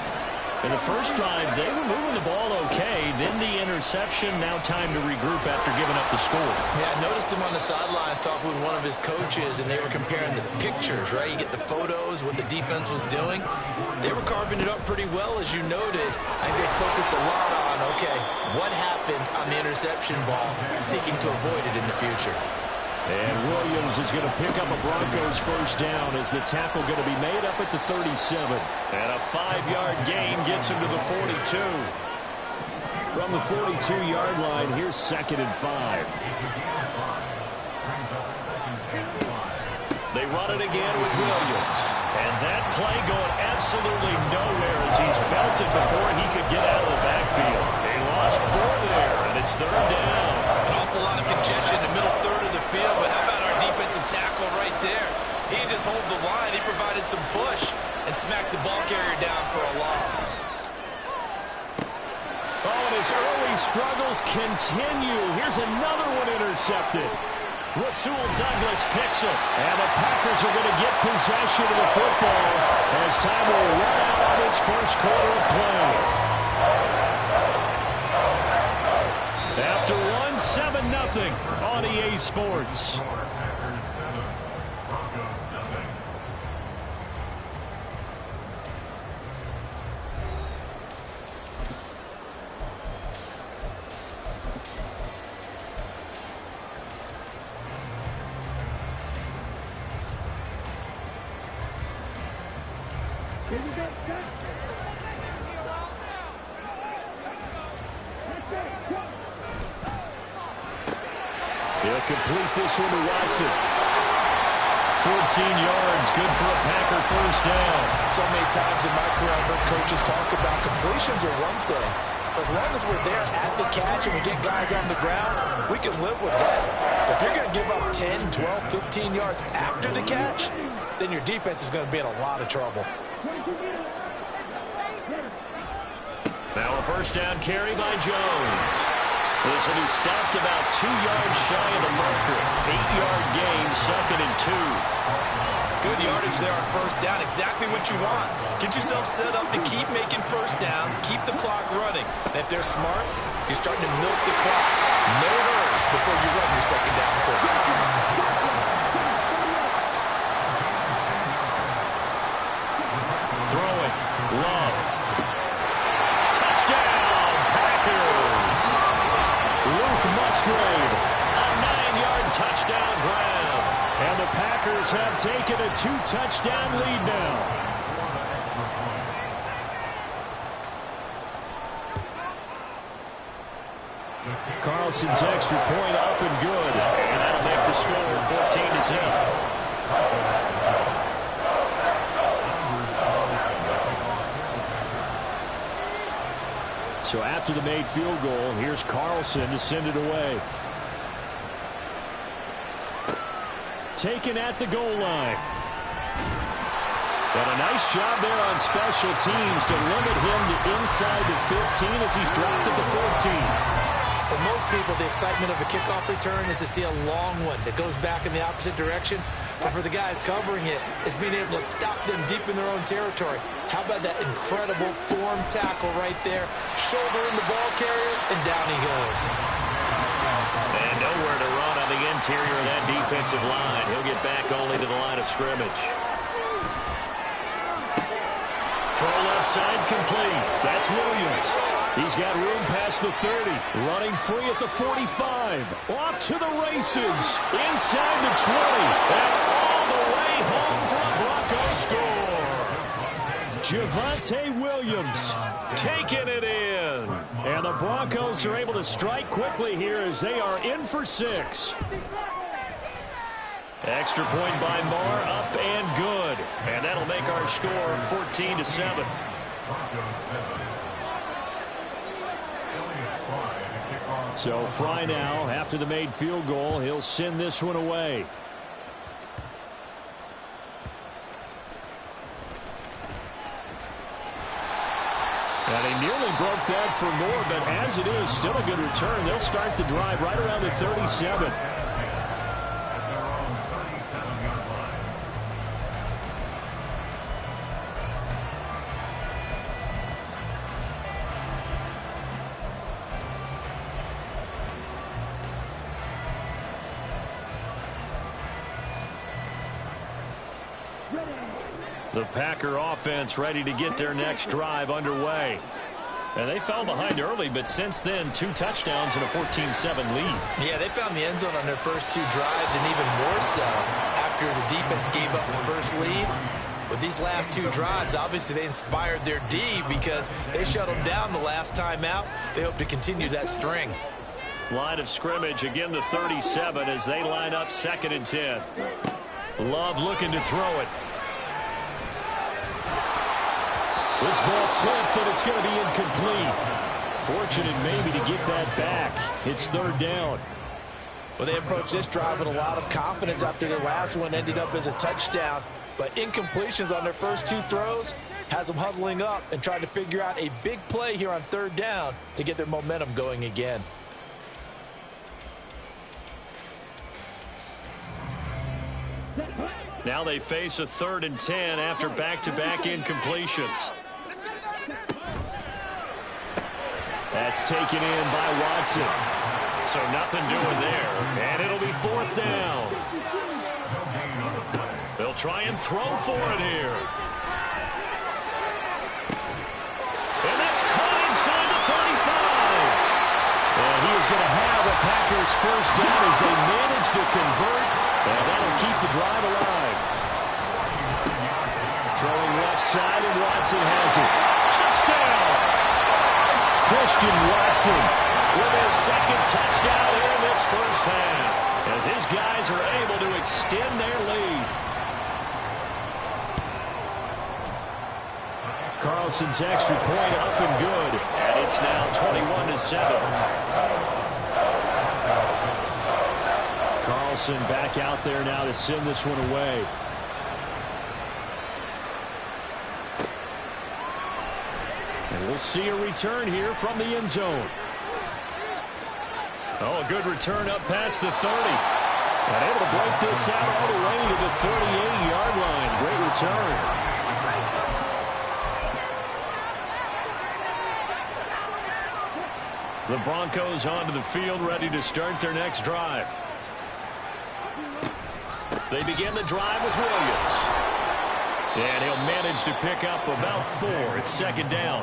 In the first drive, they were moving the ball okay. Then the interception. Now time to regroup after giving up the score. Yeah, I noticed him on the sidelines talking with one of his coaches, and they were comparing the pictures, right? You get the photos, what the defense was doing. They were carving it up pretty well, as you noted. I think they focused a lot on, okay, what happened on the interception ball, seeking to avoid it in the future. And Williams is going to pick up a Broncos first down as the tackle going to be made up at the 37. And a 5-yard gain gets him to the 42. From the 42-yard line, here's 2nd and 5. They run it again with Williams. And that play going absolutely nowhere as he's belted before he could get out of the backfield. They lost 4 there, and it's 3rd down. An awful lot of congestion in the middle third of the field, but how about our defensive tackle right there? He didn't just hold the line. He provided some push and smacked the ball carrier down for a loss. Oh, and his early struggles continue. Here's another one intercepted. Rasul Douglas picks it, and the Packers are going to get possession of the football as time will run out on this first quarter of play. After 1, 7-0 on EA Sports. Packers 7, Broncos nothing. He'll complete this one to Watson. 14 yards, good for a Packer first down. So many times in my career, I've heard coaches talk about completions are one thing. As long as we're there at the catch and we get guys on the ground, we can live with that. But if you're going to give up 10, 12, 15 yards after the catch, then your defense is going to be in a lot of trouble. Now a first down carry by Jones. This one is stopped about 2 yards shy of the marker. 8-yard gain, 2nd and 2. Good yardage there on first down. Exactly what you want. Get yourself set up to keep making first downs, keep the clock running. And if they're smart, you're starting to milk the clock. No hurry before you run your second down play. Throwing. Love. Touchdown, Packers. Luke Musgrave, a 9-yard touchdown grab. And the Packers have taken a 2-touchdown lead now. Carlson's extra point up and good. And that'll make the score 14-0. So after the made field goal, here's Carlson to send it away. Taken at the goal line. And a nice job there on special teams to limit him to inside the 15 as he's dropped at the 14. For most people, the excitement of a kickoff return is to see a long one that goes back in the opposite direction. But for the guys covering it, it's being able to stop them deep in their own territory. How about that incredible form tackle right there? Shoulder in the ball carrier, and down he goes. And nowhere to run on the interior of that defensive line. He'll get back only to the line of scrimmage. Throw left side complete. That's Williams. He's got room past the 30. Running free at the 45. Off to the races. Inside the 20. And all the way home for a Broncos score. Javonte Williams taking it in. And the Broncos are able to strike quickly here as they are in for 6. Extra point by Marr, up and good. And that'll make our score 14-7. Broncos 7. So Fry now, after the made field goal, he'll send this one away. And he nearly broke that for more, but as it is, still a good return. They'll start the drive right around the 37. The Packer offense ready to get their next drive underway. And they fell behind early, but since then, 2 touchdowns and a 14-7 lead. Yeah, they found the end zone on their first 2 drives, and even more so after the defense gave up the first lead. With these last 2 drives, obviously they inspired their D because they shut them down the last time out. They hope to continue that string. Line of scrimmage, again the 37 as they line up 2nd and 10. Love looking to throw it. This ball tipped, and it's going to be incomplete. Fortunate maybe to get that back. It's 3rd down. Well, they approached this drive with a lot of confidence after their last one ended up as a touchdown. But incompletions on their first 2 throws has them huddling up and trying to figure out a big play here on 3rd down to get their momentum going again. Now they face a 3rd and 10 after back-to-back incompletions. That's taken in by Watson. So nothing doing there. And it'll be 4th down. They'll try and throw for it here. And that's caught inside the 35. And he is going to have a Packers first down as they manage to convert. And that'll keep the drive alive. Throwing left side, and Watson has it. Touchdown! Christian Watson with his 2nd touchdown here in this first half, as his guys are able to extend their lead. Carlson's extra point up and good, and it's now 21-7. Carlson back out there now to send this one away. And we'll see a return here from the end zone. Oh, a good return up past the 30. And able to break this out all the way to the 38-yard line. Great return. The Broncos onto the field, ready to start their next drive. They begin the drive with Williams. And he'll manage to pick up about 4. It's 2nd down.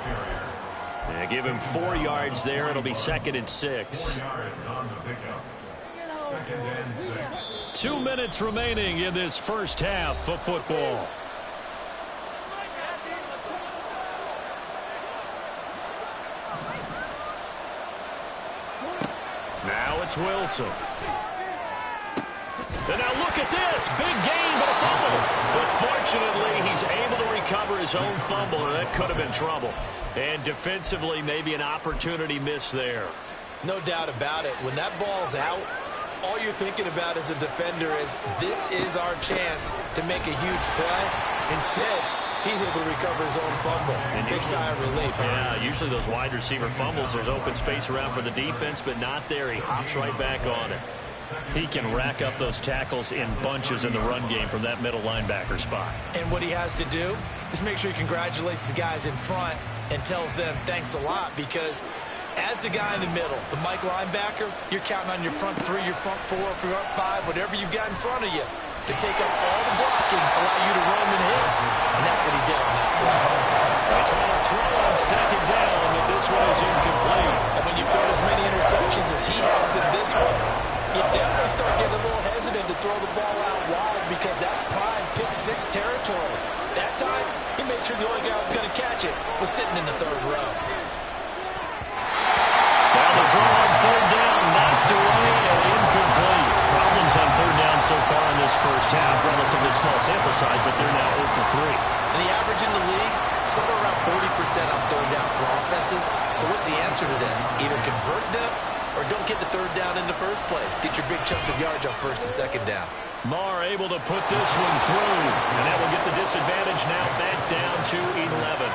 And give him 4 yards there. It'll be 2nd and 6. 2 minutes remaining in this first half of football. Now it's Wilson. And now look at this. Big gain, but a fumble. But fortunately, he's able to recover his own fumble, or that could have been trouble. And defensively, maybe an opportunity miss there. No doubt about it. When that ball's out, all you're thinking about as a defender is, this is our chance to make a huge play. Instead, he's able to recover his own fumble. And big sigh of relief. Yeah, usually those wide receiver fumbles, there's open space around for the defense, but not there. He hops right back on it. He can rack up those tackles in bunches in the run game from that middle linebacker spot. And what he has to do is make sure he congratulates the guys in front and tells them thanks a lot, because as the guy in the middle, the Mike linebacker, you're counting on your front 3, your front 4, your front 5, whatever you've got in front of you to take up all the blocking, allow you to roam and hit. And that's what he did on that play. They try to throw on 2nd down, but this one is incomplete. And when you've thrown as many interceptions as he has in this one, you definitely start getting a little hesitant to throw the ball out wide, because that's prime pick-6 territory. That time, he made sure the only guy who was going to catch it was sitting in the 3rd row. Now the throw on 3rd down, knocked away and incomplete. Problems on 3rd down so far in this first half. Relatively small sample size, but they're now 0 for 3. And the average in the league, somewhere around 40% on 3rd down for offenses. So what's the answer to this? Either convert them or don't get the third down in the first place. Get your big chunks of yards on first and second down. Marr able to put this one through, and that will get the disadvantage now back down to 11.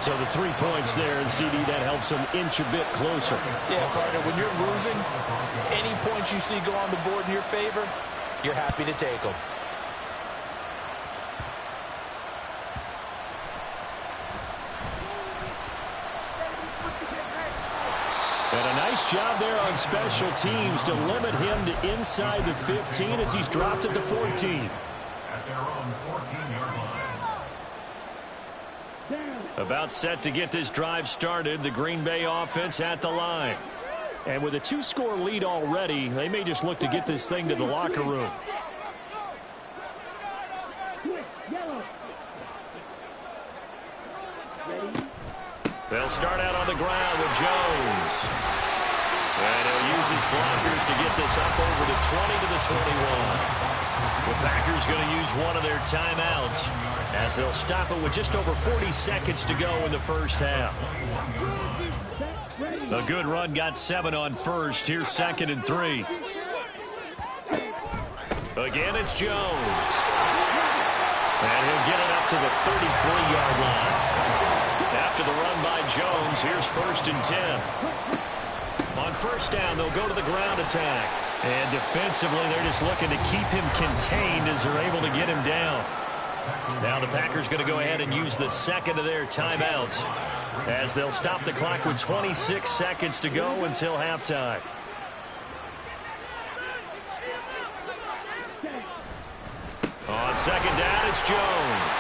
So the 3 points there, and CD, that helps them inch a bit closer. Yeah, partner, when you're losing, any points you see go on the board in your favor, you're happy to take them. And a nice job there on special teams to limit him to inside the 15 as he's dropped at the 14. At their own 14-yard line. About set to get this drive started, the Green Bay offense at the line. And with a 2-score lead already, they may just look to get this thing to the locker room. They'll start out on the ground with Jones. And he'll use his blockers to get this up over the 20 to the 21. The Packers going to use one of their timeouts as they'll stop it with just over 40 seconds to go in the first half. A good run got 7 on first. Here's 2nd and 3. Again, it's Jones. And he'll get it up to the 33-yard line. After the run by Jones, here's 1st and 10. On first down, they'll go to the ground attack. And defensively, they're just looking to keep him contained as they're able to get him down. Now the Packers going to go ahead and use the second of their timeouts as they'll stop the clock with 26 seconds to go until halftime. On second down, it's Jones.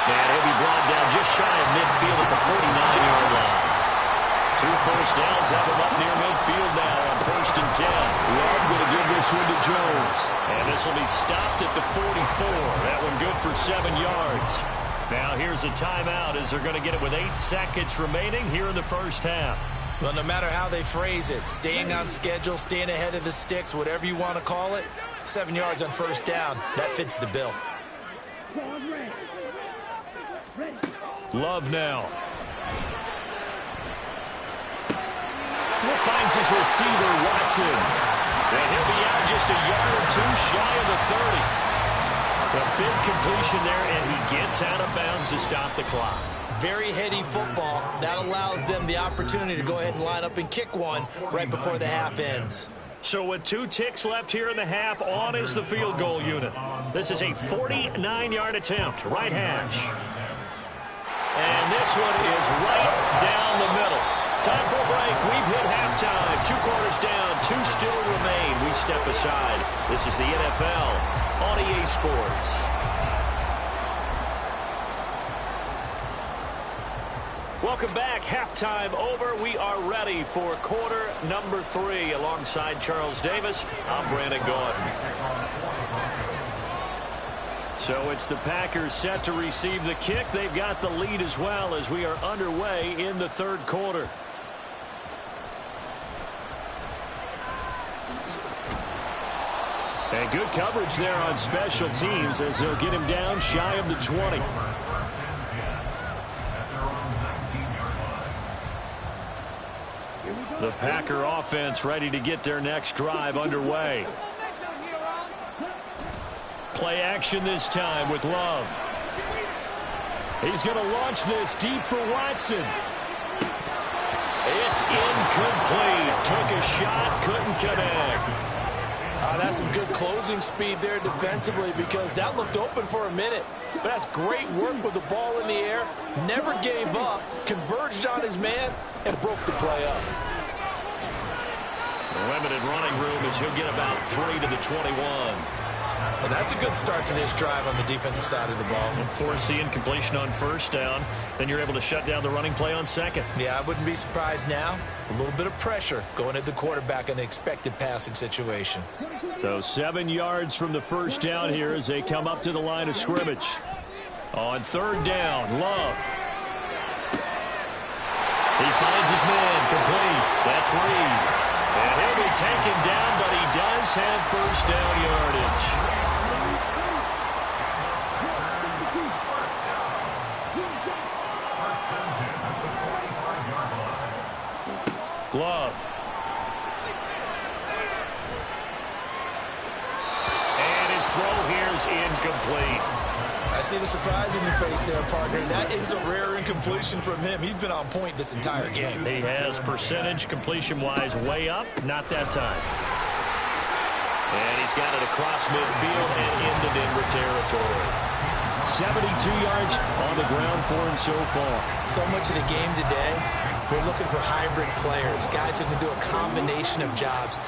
And he'll be brought down just shy of midfield at the 49-yard line. 2 first downs have him up near midfield now on 1st and 10. Love going to give this one to Jones. And this will be stopped at the 44. That one good for 7 yards. Now here's a timeout as they're going to get it with 8 seconds remaining here in the first half. Well, no matter how they phrase it, staying on schedule, staying ahead of the sticks, whatever you want to call it, 7 yards on first down, that fits the bill. Love now. Finds his receiver, Watson. And he'll be out just a yard or 2 shy of the 30. A big completion there, and he gets out of bounds to stop the clock. Very heady football. That allows them the opportunity to go ahead and line up and kick one right before the half ends. So with 2 ticks left here in the half, on is the field goal unit. This is a 49-yard attempt, right hash. And this one is right down the middle. Time for a break. We've hit halftime. 2 quarters down. 2 still remain. We step aside. This is the NFL on EA Sports. Welcome back. Halftime over. We are ready for quarter number 3. Alongside Charles Davis, I'm Brandon Gordon. So it's the Packers set to receive the kick. They've got the lead as well as we are underway in the 3rd quarter. And good coverage there on special teams as they'll get him down shy of the 20. The Packer offense ready to get their next drive underway. Play action this time with Love. He's going to launch this deep for Watson. It's incomplete. Took a shot, couldn't connect. That's some good closing speed there defensively because that looked open for a minute. But that's great work with the ball in the air. Never gave up, converged on his man, and broke the play up. Limited running room as he'll get about 3 to the 21. Well, that's a good start to this drive on the defensive side of the ball. And force the incompletion on first down. Then you're able to shut down the running play on second. Yeah, I wouldn't be surprised now. A little bit of pressure going at the quarterback in an expected passing situation. So 7 yards from the first down here as they come up to the line of scrimmage. On 3rd down, Love. He finds his man complete. That's Reed. And he'll be taken down, but he does have first down yardage. Love his throw here's incomplete. I see the surprise in your face there, partner. That is a rare incompletion from him. He's been on point this entire game. He has percentage completion-wise way up. Not that time. And he's got it across midfield and into Denver territory. 72 yards on the ground for him so far. So much of the game today, we're looking for hybrid players, guys who can do a combination of jobs.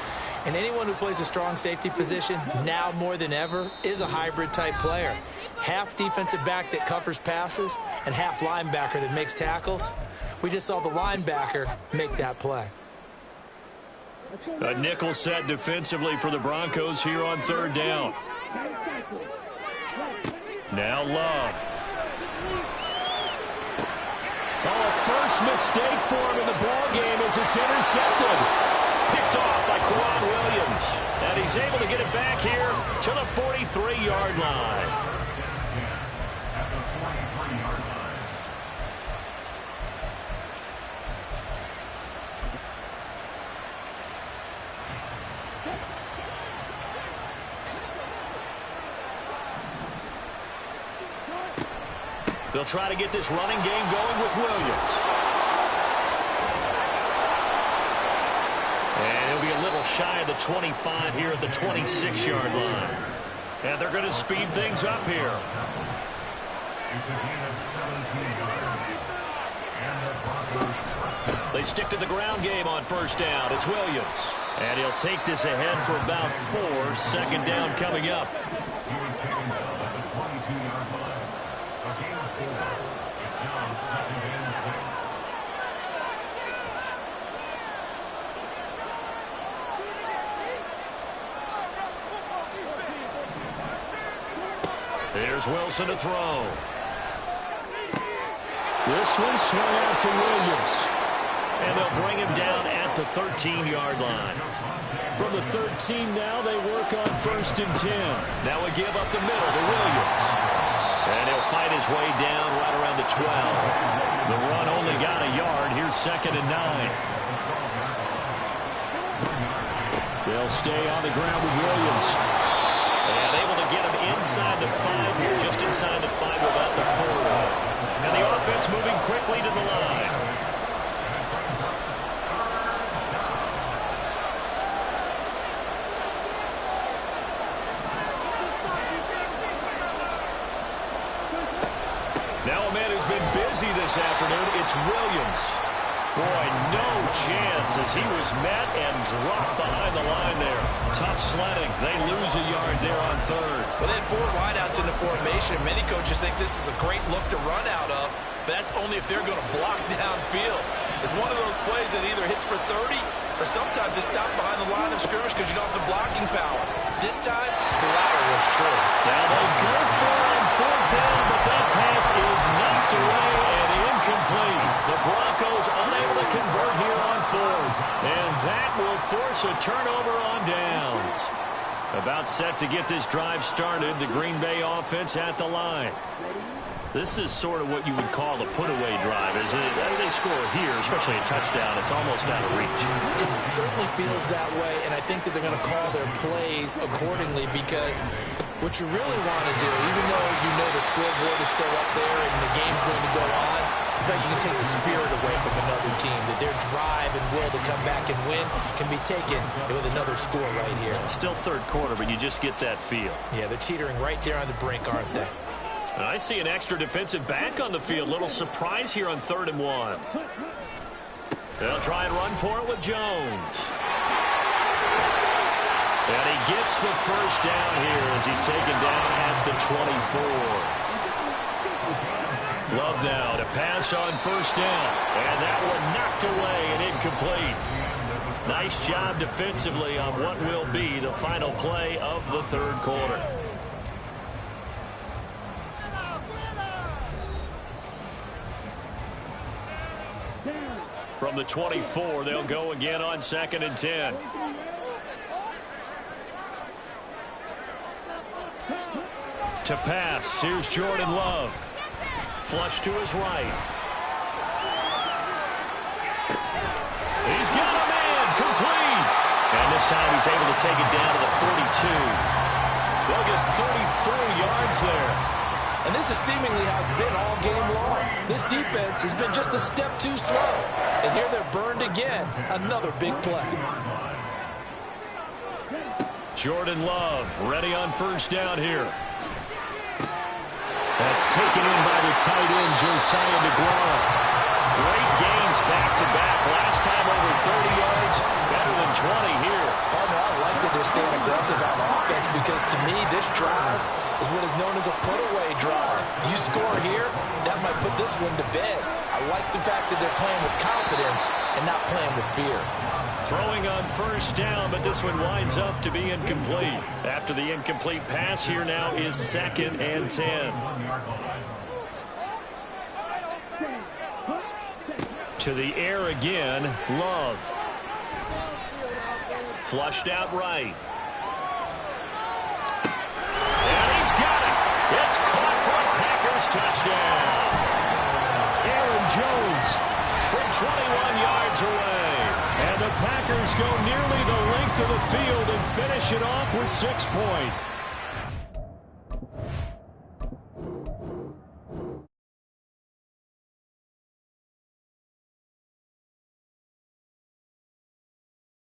And anyone who plays a strong safety position, now more than ever, is a hybrid-type player. Half defensive back that covers passes and half linebacker that makes tackles. We just saw the linebacker make that play. A nickel set defensively for the Broncos here on third down. Now Love. Oh, first mistake for him in the ballgame as it's intercepted. Picked off by Quan Williams. And he's able to get it back here to the 43-yard line. They'll try to get this running game going with Williams. And he'll be a little shy of the 25 here at the 26-yard line. And they're going to speed things up here. They stick to the ground game on first down. It's Williams. And he'll take this ahead for about 4. Second down coming up. Here's Wilson to throw. This one swung out to Williams. And they'll bring him down at the 13-yard line. From the 13 now, they work on first and 10. Now we give up the middle to Williams. And he'll fight his way down right around the 12. The run only got a yard. Here's second and 9. They'll stay on the ground with Williams. And able to get him inside the 5 here, just inside the 5 without the 4. And the offense moving quickly to the line. Now a man who's been busy this afternoon, it's Williams. Boy, no chance as he was met and dropped behind the line there. Tough sledding. They lose a yard there on third. Well, they had 4 wideouts in the formation. Many coaches think this is a great look to run out of, but that's only if they're going to block downfield. It's one of those plays that either hits for 30 or sometimes it's stopped behind the line of scrimmage because you don't have the blocking power. This time, the latter was true. Now they go for it on fourth down, but that pass is knocked away and incomplete. The Broncos unable to convert here on fourth. And that will force a turnover on downs. About set to get this drive started, the Green Bay offense at the line. This is sort of what you would call a put-away drive, isn't it? They score here, especially a touchdown. It's almost out of reach. It certainly feels that way, and I think that they're going to call their plays accordingly because what you really want to do, even though you know the scoreboard is still up there and the game's going to go on, in fact, you can take the spirit away from another team, that their drive and will to come back and win can be taken with another score right here. Still third quarter, but you just get that feel. Yeah, they're teetering right there on the brink, aren't they? I see an extra defensive back on the field. Little surprise here on 3rd and 1. They'll try and run for it with Jones. And he gets the first down here as he's taken down at the 24. Love now to pass on first down. And that one knocked away and incomplete. Nice job defensively on what will be the final play of the 3rd quarter. From the 24, they'll go again on 2nd and 10. To pass, here's Jordan Love. Flush to his right. He's got a man, complete. And this time he's able to take it down to the 42. They'll get yards there. And this is seemingly how it's been all game long. This defense has been just a step too slow. And here they're burned again. Another big play. Jordan Love ready on first down here. That's taken in by the tight end, Josiah DeGuara. Great gains back-to-back. Last time over 30 yards, better than 20 here. Partner, I like that they're staying aggressive on offense because to me, this drive is what is known as a put-away drive. You score here, that might put this one to bed. I like the fact that they're playing with confidence and not playing with fear. Throwing on first down, but this one winds up to be incomplete. After the incomplete pass, here now is 2nd and 10. To the air again, Love. Flushed out right. And he's got it. It's caught for a Packers touchdown. Aaron Jones from 21 yards away. And the Packers go nearly the length of the field and finish it off with 6 points.